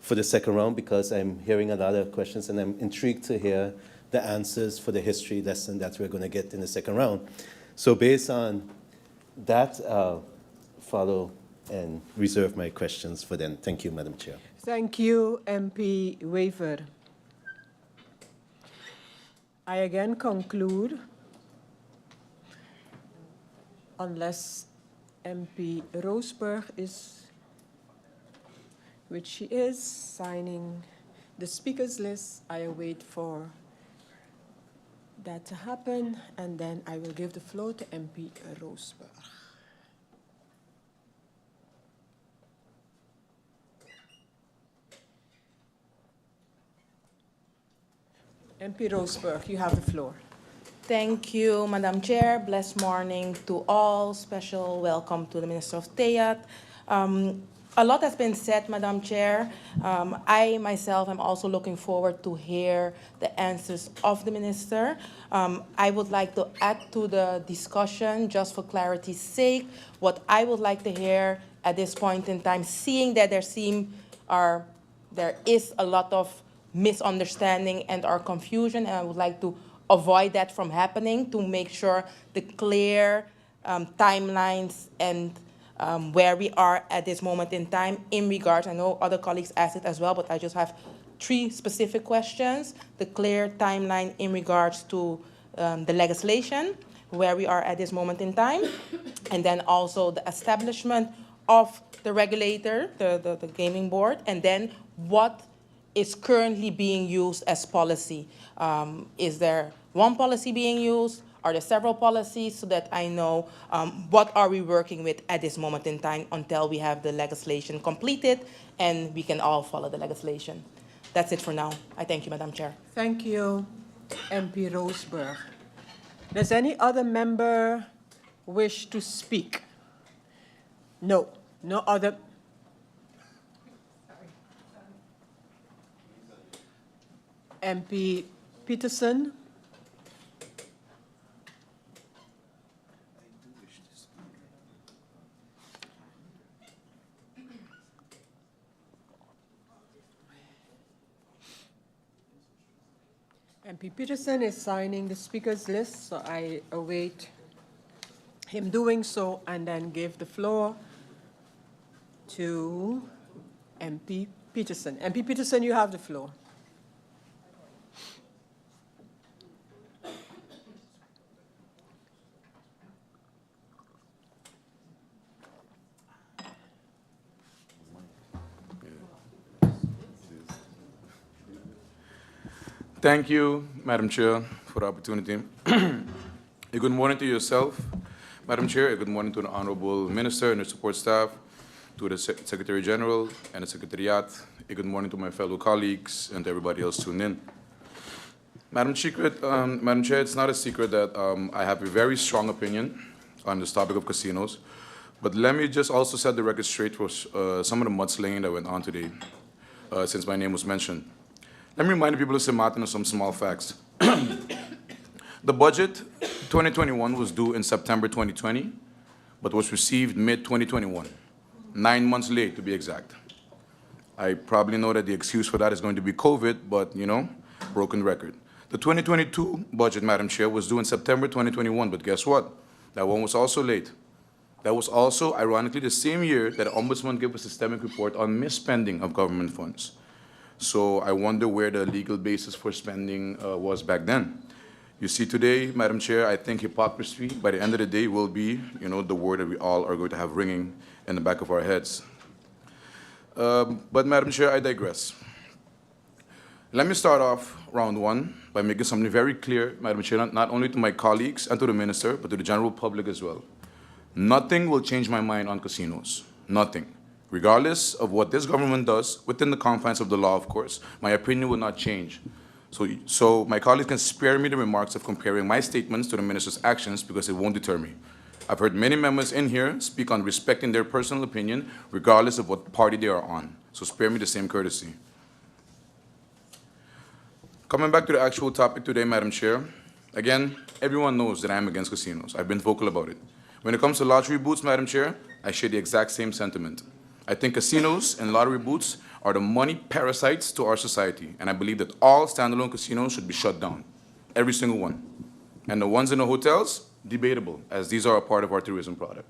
for the second round because I'm hearing a lot of questions and I'm intrigued to hear the answers for the history lesson that we're going to get in the second round. So based on that, follow and reserve my questions for then. Thank you, Madam Chair. Thank you, MP Weaver. I again conclude, unless MP Roseberg is, which she is, signing the speakers list. I await for that to happen, and then I will give the floor to MP Roseberg. MP Roseberg, you have the floor. Thank you, Madam Chair. Blessed morning to all. Special welcome to the Minister of TEAT. A lot has been said, Madam Chair. I myself am also looking forward to hear the answers of the Minister. I would like to add to the discussion, just for clarity's sake, what I would like to hear at this point in time, seeing that there is a lot of misunderstanding and or confusion, and I would like to avoid that from happening, to make sure the clear timelines and where we are at this moment in time in regards, I know other colleagues asked it as well, but I just have 3 specific questions. The clear timeline in regards to the legislation, where we are at this moment in time, and then also the establishment of the regulator, the gaming board, and then what is currently being used as policy. Is there one policy being used? Are there several policies, so that I know what are we working with at this moment in time until we have the legislation completed and we can all follow the legislation. That's it for now. I thank you, Madam Chair. Thank you, MP Roseberg. Does any other member wish to speak? No, no other. MP Peterson. MP Peterson is signing the speakers list, so I await him doing so and then give the floor to MP Peterson. MP Peterson, you have the floor. Thank you, Madam Chair, for the opportunity. A good morning to yourself, Madam Chair. A good morning to the Honorable Minister and the support staff, to the Secretary General and the Secretariat. A good morning to my fellow colleagues and to everybody else tuned in. Madam Chair, it's not a secret that I have a very strong opinion on this topic of casinos. But let me just also set the record straight for some of the mudslinging that went on today, since my name was mentioned. Let me remind the people of St. Martin of some small facts. The budget 2021 was due in September 2020, but was received mid-2021, 9 months late to be exact. I probably know that the excuse for that is going to be COVID, but you know, broken record. The 2022 budget, Madam Chair, was due in September 2021, but guess what? That one was also late. That was also, ironically, the same year that the Ombudsman gave a systemic report on misspending of government funds. So I wonder where the legal basis for spending was back then. You see, today, Madam Chair, I think hypocrisy, by the end of the day, will be, you know, the word that we all are going to have ringing in the back of our heads. But Madam Chair, I digress. Let me start off round one by making something very clear, Madam Chair, not only to my colleagues and to the Minister, but to the general public as well. Nothing will change my mind on casinos. Nothing. Regardless of what this government does, within the confines of the law, of course, my opinion will not change. So my colleagues can spare me the remarks of comparing my statements to the minister's actions because it won't deter me. I've heard many members in here speak on respecting their personal opinion, regardless of what party they are on. So spare me the same courtesy. Coming back to the actual topic today, Madam Chair, again, everyone knows that I am against casinos. I've been vocal about it. When it comes to lottery booths, Madam Chair, I share the exact same sentiment. I think casinos and lottery booths are the money parasites to our society, and I believe that all standalone casinos should be shut down, every single one. And the ones in the hotels, debatable, as these are a part of our tourism product.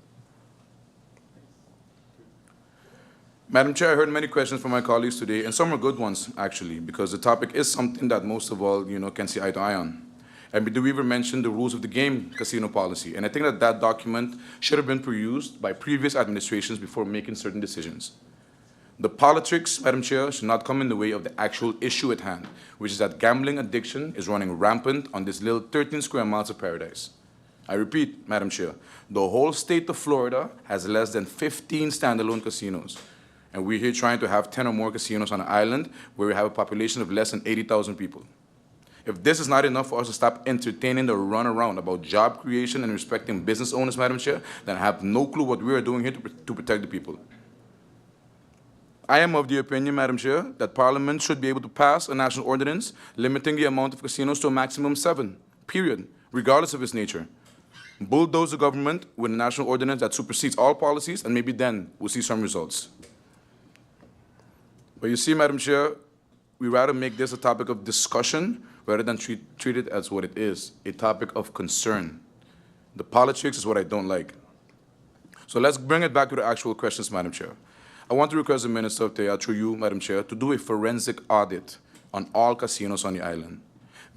Madam Chair, I heard many questions from my colleagues today, and some are good ones, actually, because the topic is something that most of all, can see eye to eye on. And the Weaver mentioned the rules of the game casino policy, and I think that that document should have been perused by previous administrations before making certain decisions. The politics, Madam Chair, should not come in the way of the actual issue at hand, which is that gambling addiction is running rampant on this little 13 square miles of paradise. I repeat, Madam Chair, the whole state of Florida has less than 15 standalone casinos, and we're here trying to have 10 or more casinos on an island where we have a population of less than 80,000 people. If this is not enough for us to stop entertaining the runaround about job creation and respecting business owners, Madam Chair, then I have no clue what we are doing here to protect the people. I am of the opinion, Madam Chair, that Parliament should be able to pass a national ordinance limiting the amount of casinos to a maximum 7, period, regardless of its nature. Bulldoze the government with a national ordinance that supersedes all policies, and maybe then we'll see some results. But you see, Madam Chair, we rather make this a topic of discussion rather than treat it as what it is, a topic of concern. The politics is what I don't like. So let's bring it back to the actual questions, Madam Chair. I want to request the Minister of TEA, through you, Madam Chair, to do a forensic audit on all casinos on the island.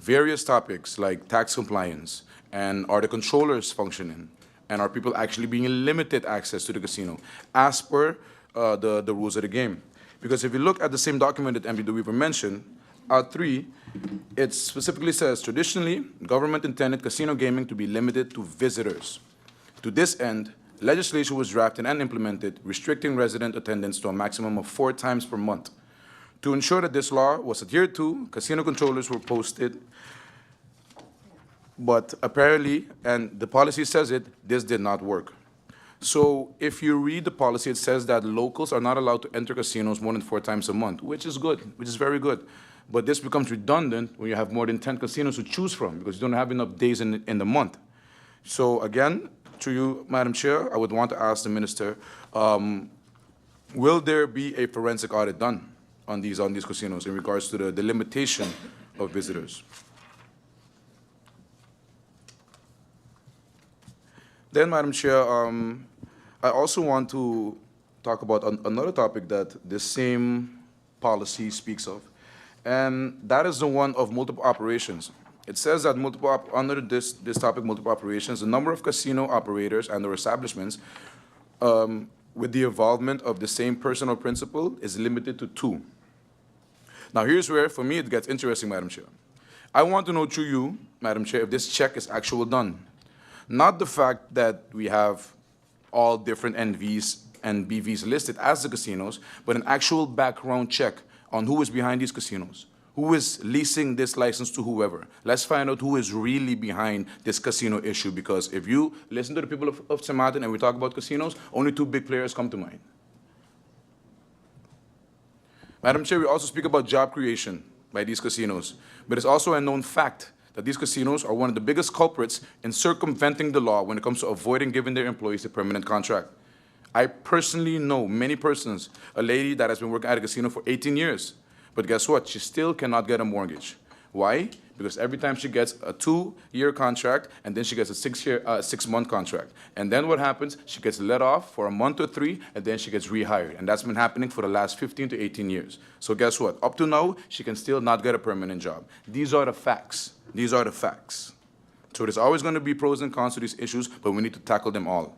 Various topics like tax compliance, and are the controllers functioning, and are people actually being limited access to the casino as per the rules of the game. Because if you look at the same document that MB Weaver mentioned, Part 3, it specifically says, traditionally, government intended casino gaming to be limited to visitors. To this end, legislation was drafted and implemented, restricting resident attendance to a maximum of 4 times per month. To ensure that this law was adhered to, casino controllers were posted, but apparently, and the policy says it, this did not work. So if you read the policy, it says that locals are not allowed to enter casinos more than 4 times a month, which is good, which is very good. But this becomes redundant when you have more than 10 casinos to choose from because you don't have enough days in the month. So again, to you, Madam Chair, I would want to ask the Minister, will there be a forensic audit done on these casinos in regards to the limitation of visitors? Then, Madam Chair, I also want to talk about another topic that this same policy speaks of, and that is the one of multiple operations. It says that under this topic, multiple operations, the number of casino operators and their establishments with the involvement of the same person or principal is limited to 2. Now, here's where, for me, it gets interesting, Madam Chair. I want to know through you, Madam Chair, if this check is actually done. Not the fact that we have all different NVs and BVs listed as the casinos, but an actual background check on who is behind these casinos, who is leasing this license to whoever. Let's find out who is really behind this casino issue, because if you listen to the people of St. Martin and we talk about casinos, only 2 big players come to mind. Madam Chair, we also speak about job creation by these casinos, but it's also a known fact that these casinos are one of the biggest culprits in circumventing the law when it comes to avoiding giving their employees a permanent contract. I personally know many persons, a lady that has been working at a casino for 18 years, but guess what? She still cannot get a mortgage. Why? Because every time she gets a 2-year contract, and then she gets a 6-month contract. And then what happens? She gets let off for a month or 3, and then she gets rehired. And that's been happening for the last 15 to 18 years. So guess what? Up to now, she can still not get a permanent job. These are the facts. These are the facts. So there's always going to be pros and cons to these issues, but we need to tackle them all.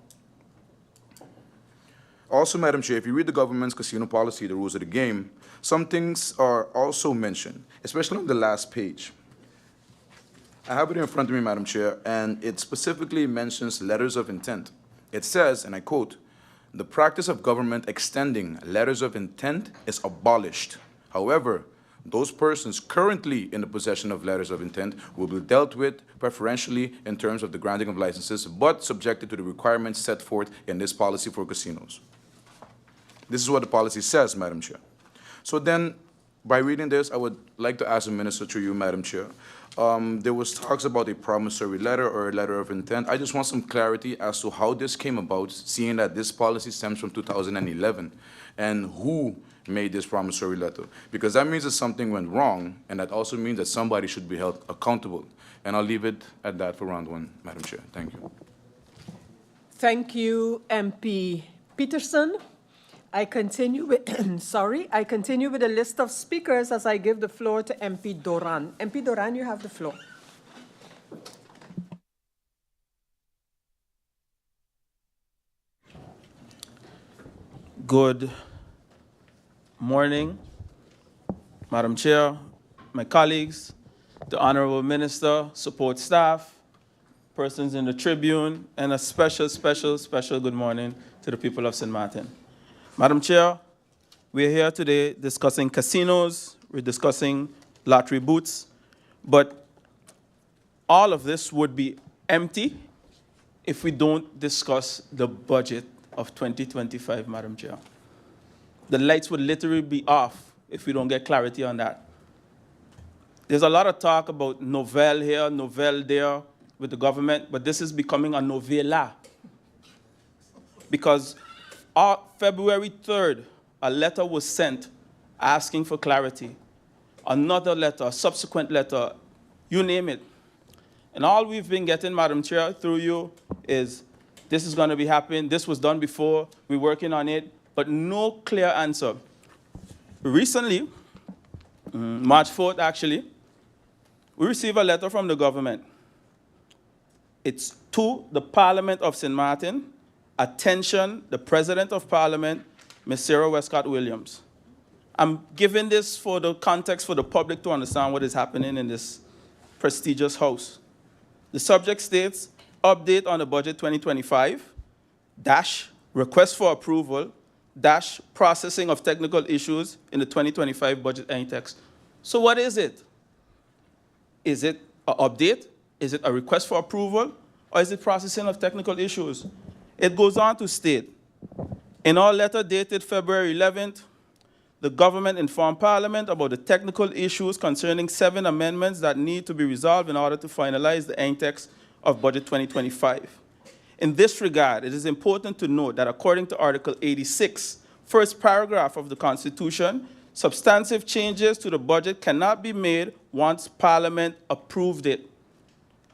Also, Madam Chair, if you read the government's casino policy, the rules of the game, some things are also mentioned, especially on the last page. I have it in front of me, Madam Chair, and it specifically mentions letters of intent. It says, and I quote, The practice of government extending letters of intent is abolished. However, those persons currently in the possession of letters of intent will be dealt with preferentially in terms of the granting of licenses, but subjected to the requirements set forth in this policy for casinos. This is what the policy says, Madam Chair. So then, by reading this, I would like to ask the Minister through you, Madam Chair. There was talks about a promissory letter or a letter of intent. I just want some clarity as to how this came about, seeing that this policy stems from 2011, and who made this promissory letter. Because that means that something went wrong, and that also means that somebody should be held accountable. And I'll leave it at that for round one, Madam Chair. Thank you. Thank you, MP Peterson. I continue with, I continue with a list of speakers as I give the floor to MP Doran. MP Doran, you have the floor. Good morning, Madam Chair, my colleagues, the Honorable Minister, support staff, persons in the Tribune, and a special good morning to the people of St. Martin. Madam Chair, we're here today discussing casinos, we're discussing lottery booths, but all of this would be empty if we don't discuss the budget of 2025, Madam Chair. The lights would literally be off if we don't get clarity on that. There's a lot of talk about novel here, novel there with the government, but this is becoming a novella. Because on February 3rd, a letter was sent asking for clarity. Another letter, a subsequent letter, you name it. And all we've been getting, Madam Chair, through you, is this is going to be happening, this was done before, we're working on it, but no clear answer. Recently, March 4th actually, we received a letter from the government. It's to the Parliament of St. Martin, attention, the President of Parliament, Ms. Sarah Westcott Williams. I'm giving this for the context for the public to understand what is happening in this prestigious house. The subject states, update on the budget 2025, dash, request for approval, dash, processing of technical issues in the 2025 budget text. So what is it? Is it an update? Is it a request for approval? Or is it processing of technical issues? It goes on to state, in our letter dated February 11th, the government informed Parliament about the technical issues concerning 7 amendments that need to be resolved in order to finalize the end text of Budget 2025. In this regard, it is important to note that according to Article 86, first paragraph of the Constitution, substantive changes to the budget cannot be made once Parliament approved it.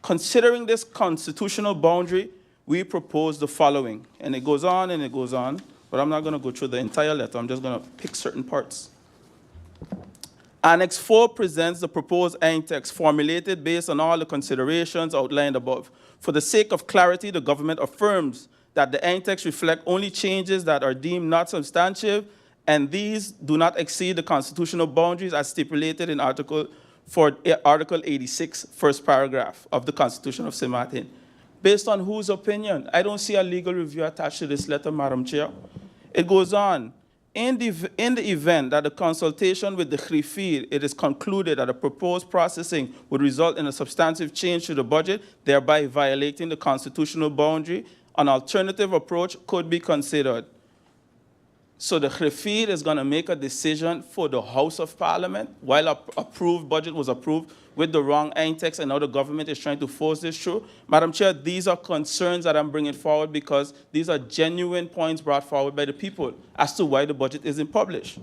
Considering this constitutional boundary, we propose the following. And it goes on and it goes on, but I'm not going to go through the entire letter. I'm just going to pick certain parts. Annex 4 presents the proposed end text formulated based on all the considerations outlined above. For the sake of clarity, the government affirms that the end text reflect only changes that are deemed not substantive, and these do not exceed the constitutional boundaries as stipulated in Article 86, first paragraph of the Constitution of St. Martin. Based on whose opinion? I don't see a legal review attached to this letter, Madam Chair. It goes on. In the event that the consultation with the Griffier, it is concluded that the proposed processing would result in a substantive change to the budget, thereby violating the constitutional boundary, an alternative approach could be considered. So the Griffier is going to make a decision for the House of Parliament while an approved budget was approved with the wrong end text, and now the government is trying to force this through. Madam Chair, these are concerns that I'm bringing forward because these are genuine points brought forward by the people as to why the budget isn't published.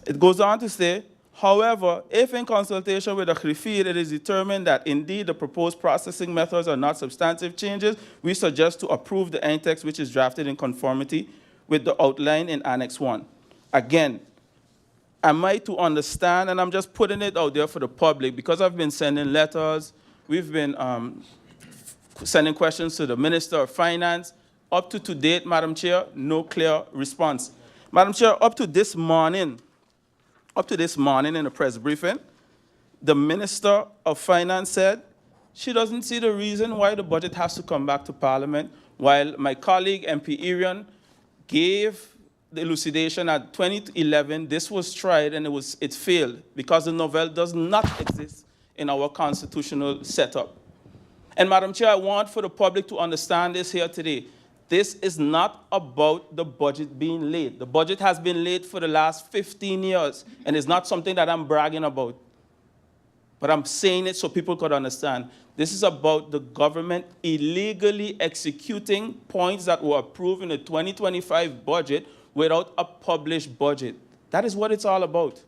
It goes on to say, however, if in consultation with the Griffier it is determined that indeed the proposed processing methods are not substantive changes, we suggest to approve the end text which is drafted in conformity with the outline in Annex 1. Again, am I to understand, and I'm just putting it out there for the public, because I've been sending letters, we've been sending questions to the Minister of Finance. Up to date, Madam Chair, no clear response. Madam Chair, up to this morning in a press briefing, the Minister of Finance said she doesn't see the reason why the budget has to come back to Parliament, while my colleague, MP Irion, gave the elucidation at 2011, this was tried and it failed because the novel does not exist in our constitutional setup. And Madam Chair, I want for the public to understand this here today. This is not about the budget being late. The budget has been late for the last 15 years, and it's not something that I'm bragging about. But I'm saying it so people could understand. This is about the government illegally executing points that were approved in the 2025 budget without a published budget. That is what it's all about.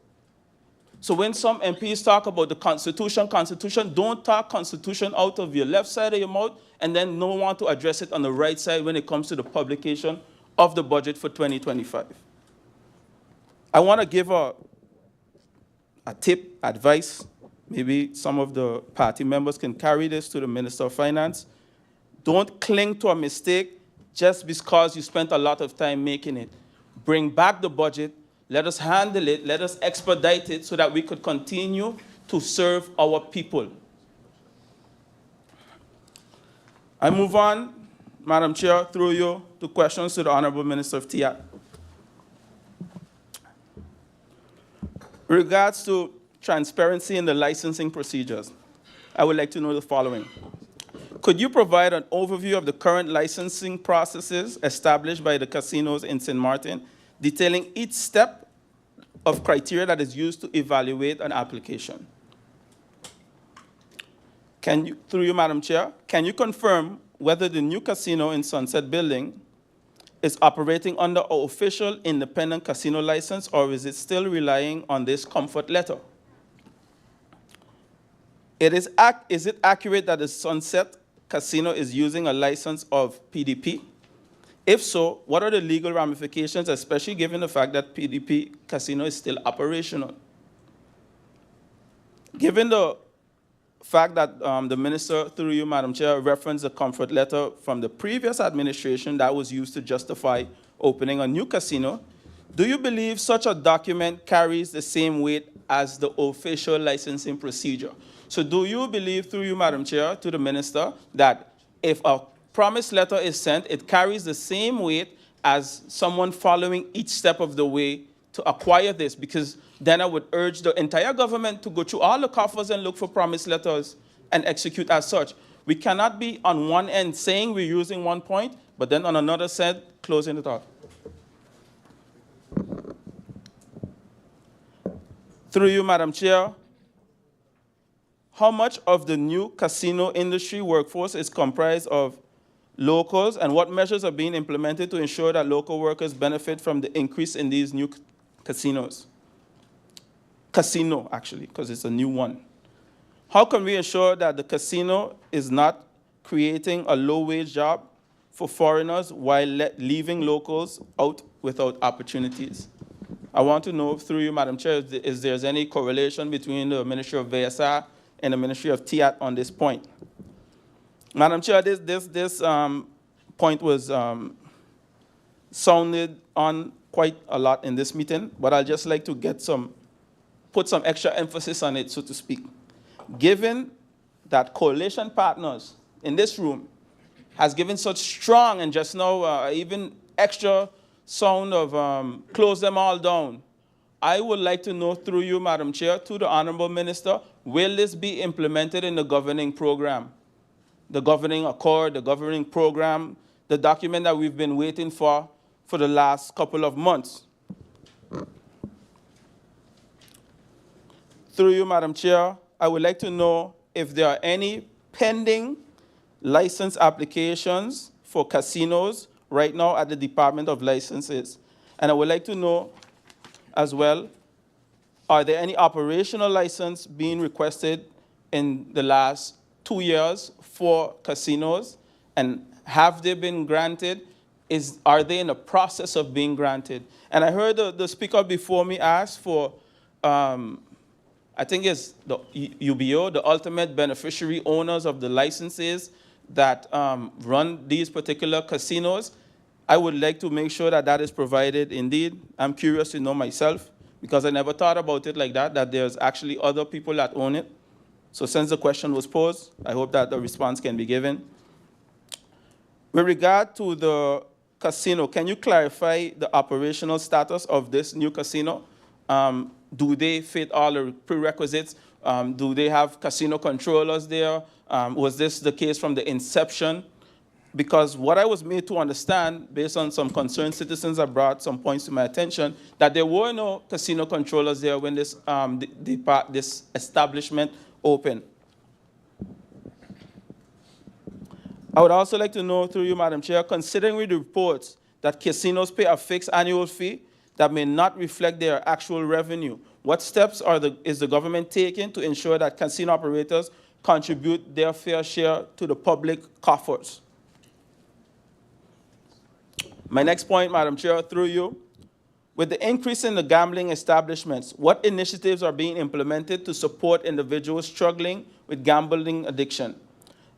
So when some MPs talk about the Constitution, don't talk Constitution out of your left side of your mouth and then no one to address it on the right side when it comes to the publication of the budget for 2025. I want to give a tip, advice. Maybe some of the party members can carry this to the Minister of Finance. Don't cling to a mistake just because you spent a lot of time making it. Bring back the budget. Let us handle it. Let us expedite it so that we could continue to serve our people. I move on, Madam Chair, through you, to questions to the Honorable Minister of TIAT. With regards to transparency in the licensing procedures, I would like to know the following. Could you provide an overview of the current licensing processes established by the casinos in St. Martin, detailing each step of criteria that is used to evaluate an application? Can you, through you, Madam Chair, can you confirm whether the new casino in Sunset Building is operating under an official independent casino license, or is it still relying on this comfort letter? Is it accurate that the Sunset Casino is using a license of PDP? If so, what are the legal ramifications, especially given the fact that PDP Casino is still operational? Given the fact that the minister, through you, Madam Chair, referenced the comfort letter from the previous administration that was used to justify opening a new casino, do you believe such a document carries the same weight as the official licensing procedure? So do you believe, through you, Madam Chair, to the minister, that if a promise letter is sent, it carries the same weight as someone following each step of the way to acquire this? Because then I would urge the entire government to go through all the coffers and look for promise letters and execute as such. We cannot be on one end saying we're using one point, but then on another side, closing it off. Through you, Madam Chair, how much of the new casino industry workforce is comprised of locals, and what measures are being implemented to ensure that local workers benefit from the increase in these new casinos? Casino, actually, because it's a new one. How can we ensure that the casino is not creating a low-wage job for foreigners while leaving locals out without opportunities? I want to know, through you, Madam Chair, if there's any correlation between the Ministry of VSR and the Ministry of TIAT on this point. Madam Chair, this point was sounded on quite a lot in this meeting, but I'd just like to put some extra emphasis on it, so to speak. Given that coalition partners in this room has given such strong and just now even extra sound of close them all down, I would like to know, through you, Madam Chair, to the Honorable Minister, will this be implemented in the governing program? The governing accord, the governing program, the document that we've been waiting for the last couple of months. Through you, Madam Chair, I would like to know if there are any pending license applications for casinos right now at the Department of Licenses. And I would like to know as well, are there any operational license being requested in the last 2 years for casinos? And have they been granted? Are they in the process of being granted? And I heard the speaker before me ask for, I think it's the UBO, the ultimate beneficiary owners of the licenses that run these particular casinos. I would like to make sure that that is provided indeed. I'm curious to know myself, because I never thought about it like that, that there's actually other people that own it. So since the question was posed, I hope that the response can be given. With regard to the casino, can you clarify the operational status of this new casino? Do they fit all the prerequisites? Do they have casino controllers there? Was this the case from the inception? Because what I was made to understand, based on some concerned citizens that brought some points to my attention, that there were no casino controllers there when this, this establishment opened. I would also like to know, through you, Madam Chair, considering the reports that casinos pay a fixed annual fee that may not reflect their actual revenue, what steps is the government taking to ensure that casino operators contribute their fair share to the public coffers? My next point, Madam Chair, through you, with the increase in the gambling establishments, what initiatives are being implemented to support individuals struggling with gambling addiction?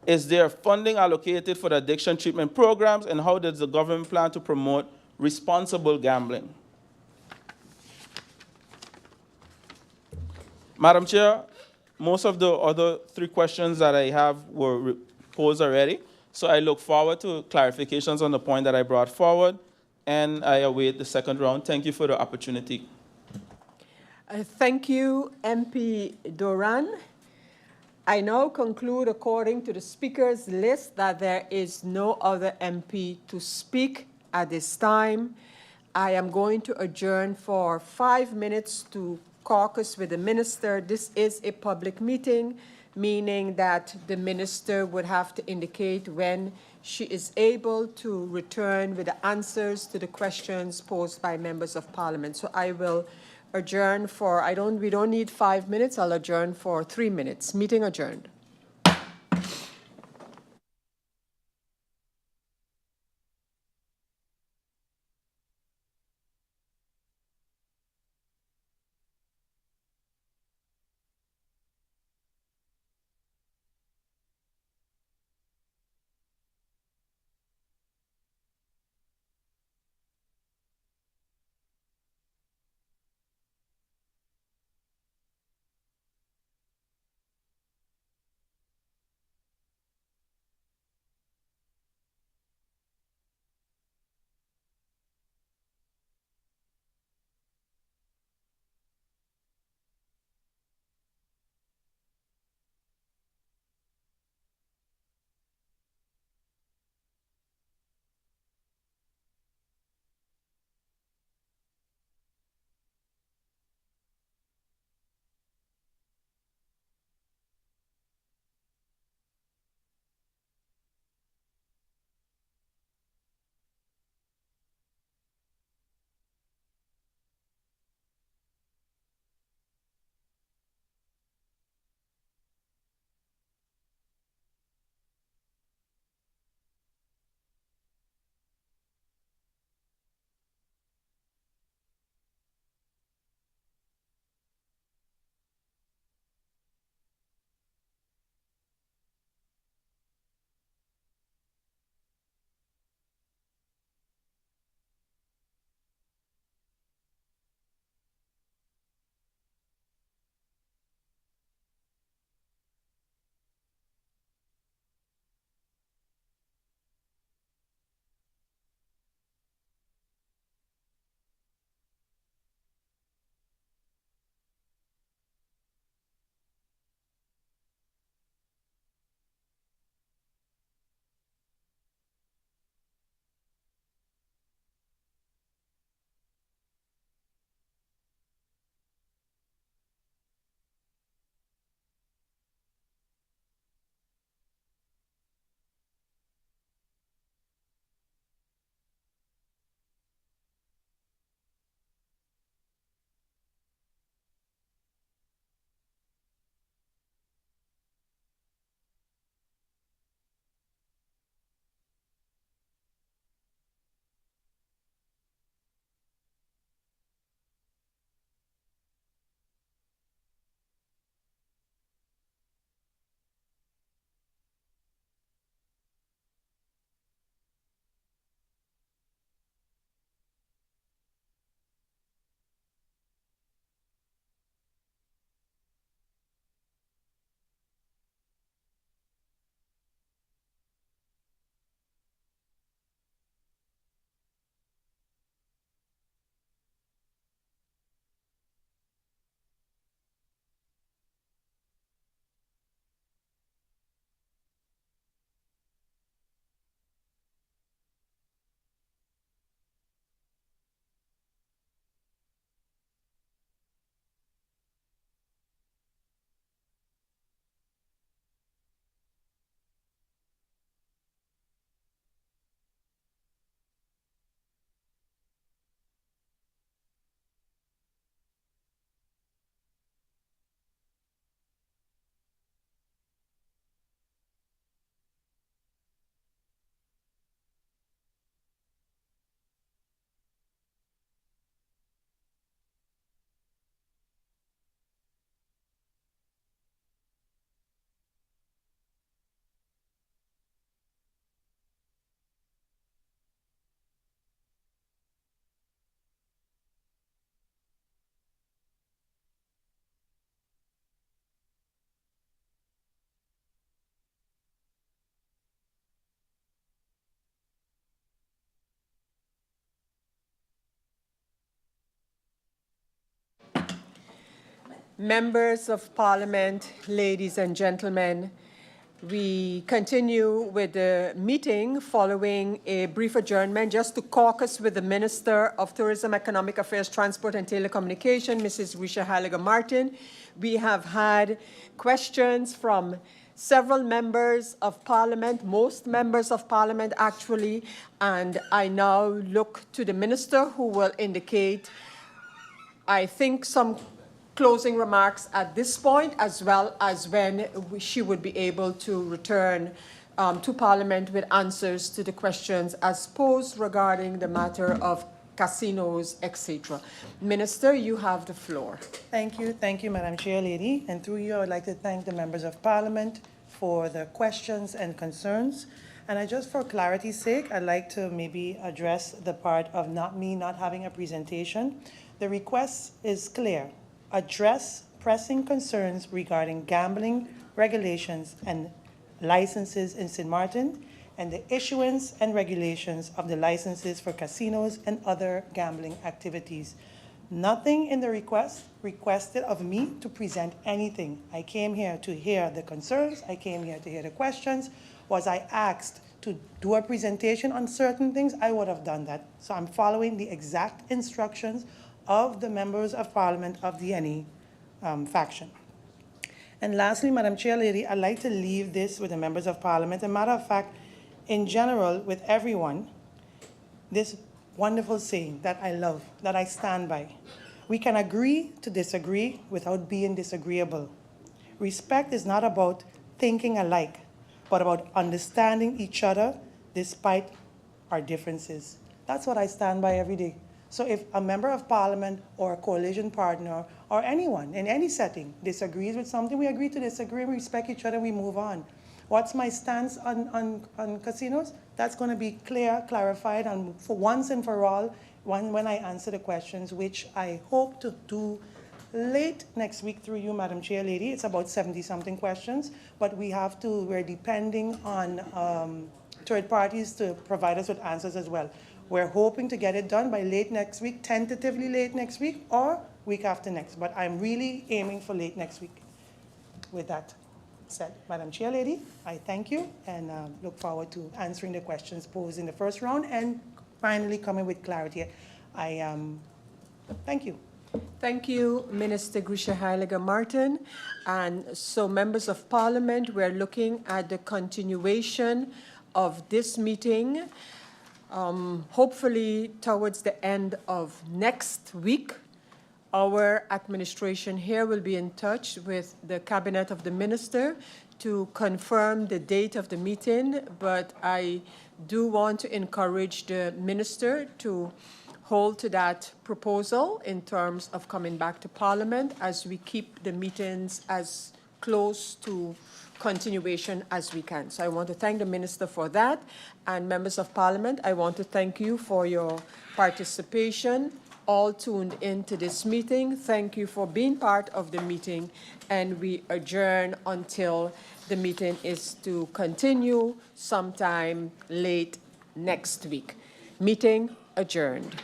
Is there funding allocated for the addiction treatment programs, and how does the government plan to promote responsible gambling? Madam Chair, most of the other three questions that I have were posed already, so I look forward to clarifications on the point that I brought forward, and I await the second round. Thank you for the opportunity. Thank you, MP Doran. I now conclude, according to the speakers list, that there is no other MP to speak at this time. I am going to adjourn for 5 minutes to caucus with the minister. This is a public meeting, meaning that the minister would have to indicate when she is able to return with the answers to the questions posed by members of parliament. So I will adjourn for, we don't need 5 minutes, I'll adjourn for 3 minutes. Meeting adjourned. Members of Parliament, ladies and gentlemen, we continue with the meeting following a brief adjournment just to caucus with the Minister of Tourism, Economic Affairs, Transport and Telecommunication, Mrs. Risha Halligan-Martin. We have had questions from several members of Parliament, most members of Parliament actually, and I now look to the Minister who will indicate, I think, some closing remarks at this point, as well as when she would be able to return to Parliament with answers to the questions as posed regarding the matter of casinos, etc. Minister, you have the floor. Thank you, Madam Chair Lady. And through you, I would like to thank the members of Parliament for the questions and concerns. And for clarity's sake, I'd like to maybe address the part of not having a presentation. The request is clear. Address pressing concerns regarding gambling regulations and licenses in St. Martin and the issuance and regulations of the licenses for casinos and other gambling activities. Nothing in the request requested of me to present anything. I came here to hear the concerns. I came here to hear the questions. Was I asked to do a presentation on certain things, I would have done that. So I'm following the exact instructions of the members of Parliament of the NE faction. And lastly, Madam Chair Lady, I'd like to leave this with the members of Parliament. As a matter of fact, in general, with everyone, this wonderful saying that I love, that I stand by. We can agree to disagree without being disagreeable. Respect is not about thinking alike, but about understanding each other despite our differences. That's what I stand by every day. So if a member of Parliament or a coalition partner or anyone in any setting disagrees with something, we agree to disagree, we respect each other, we move on. What's my stance on casinos? That's going to be clear, clarified, and for once and for all, when I answer the questions, which I hope to do late next week through you, Madam Chair Lady. It's about 70-something questions, but we're depending on third parties to provide us with answers as well. We're hoping to get it done by late next week, tentatively late next week, or week after next. But I'm really aiming for late next week. With that said, Madam Chair Lady, I thank you and look forward to answering the questions posed in the first round and finally coming with clarity. Thank you. Thank you, Minister Risha Halligan-Martin. And so, members of Parliament, we're looking at the continuation of this meeting. Hopefully towards the end of next week, our administration here will be in touch with the cabinet of the minister to confirm the date of the meeting, but I do want to encourage the minister to hold to that proposal in terms of coming back to Parliament as we keep the meetings as close to continuation as we can. So I want to thank the Minister for that. And members of Parliament, I want to thank you for your participation, all tuned into this meeting. Thank you for being part of the meeting. And we adjourn until the meeting is to continue sometime late next week. Meeting adjourned.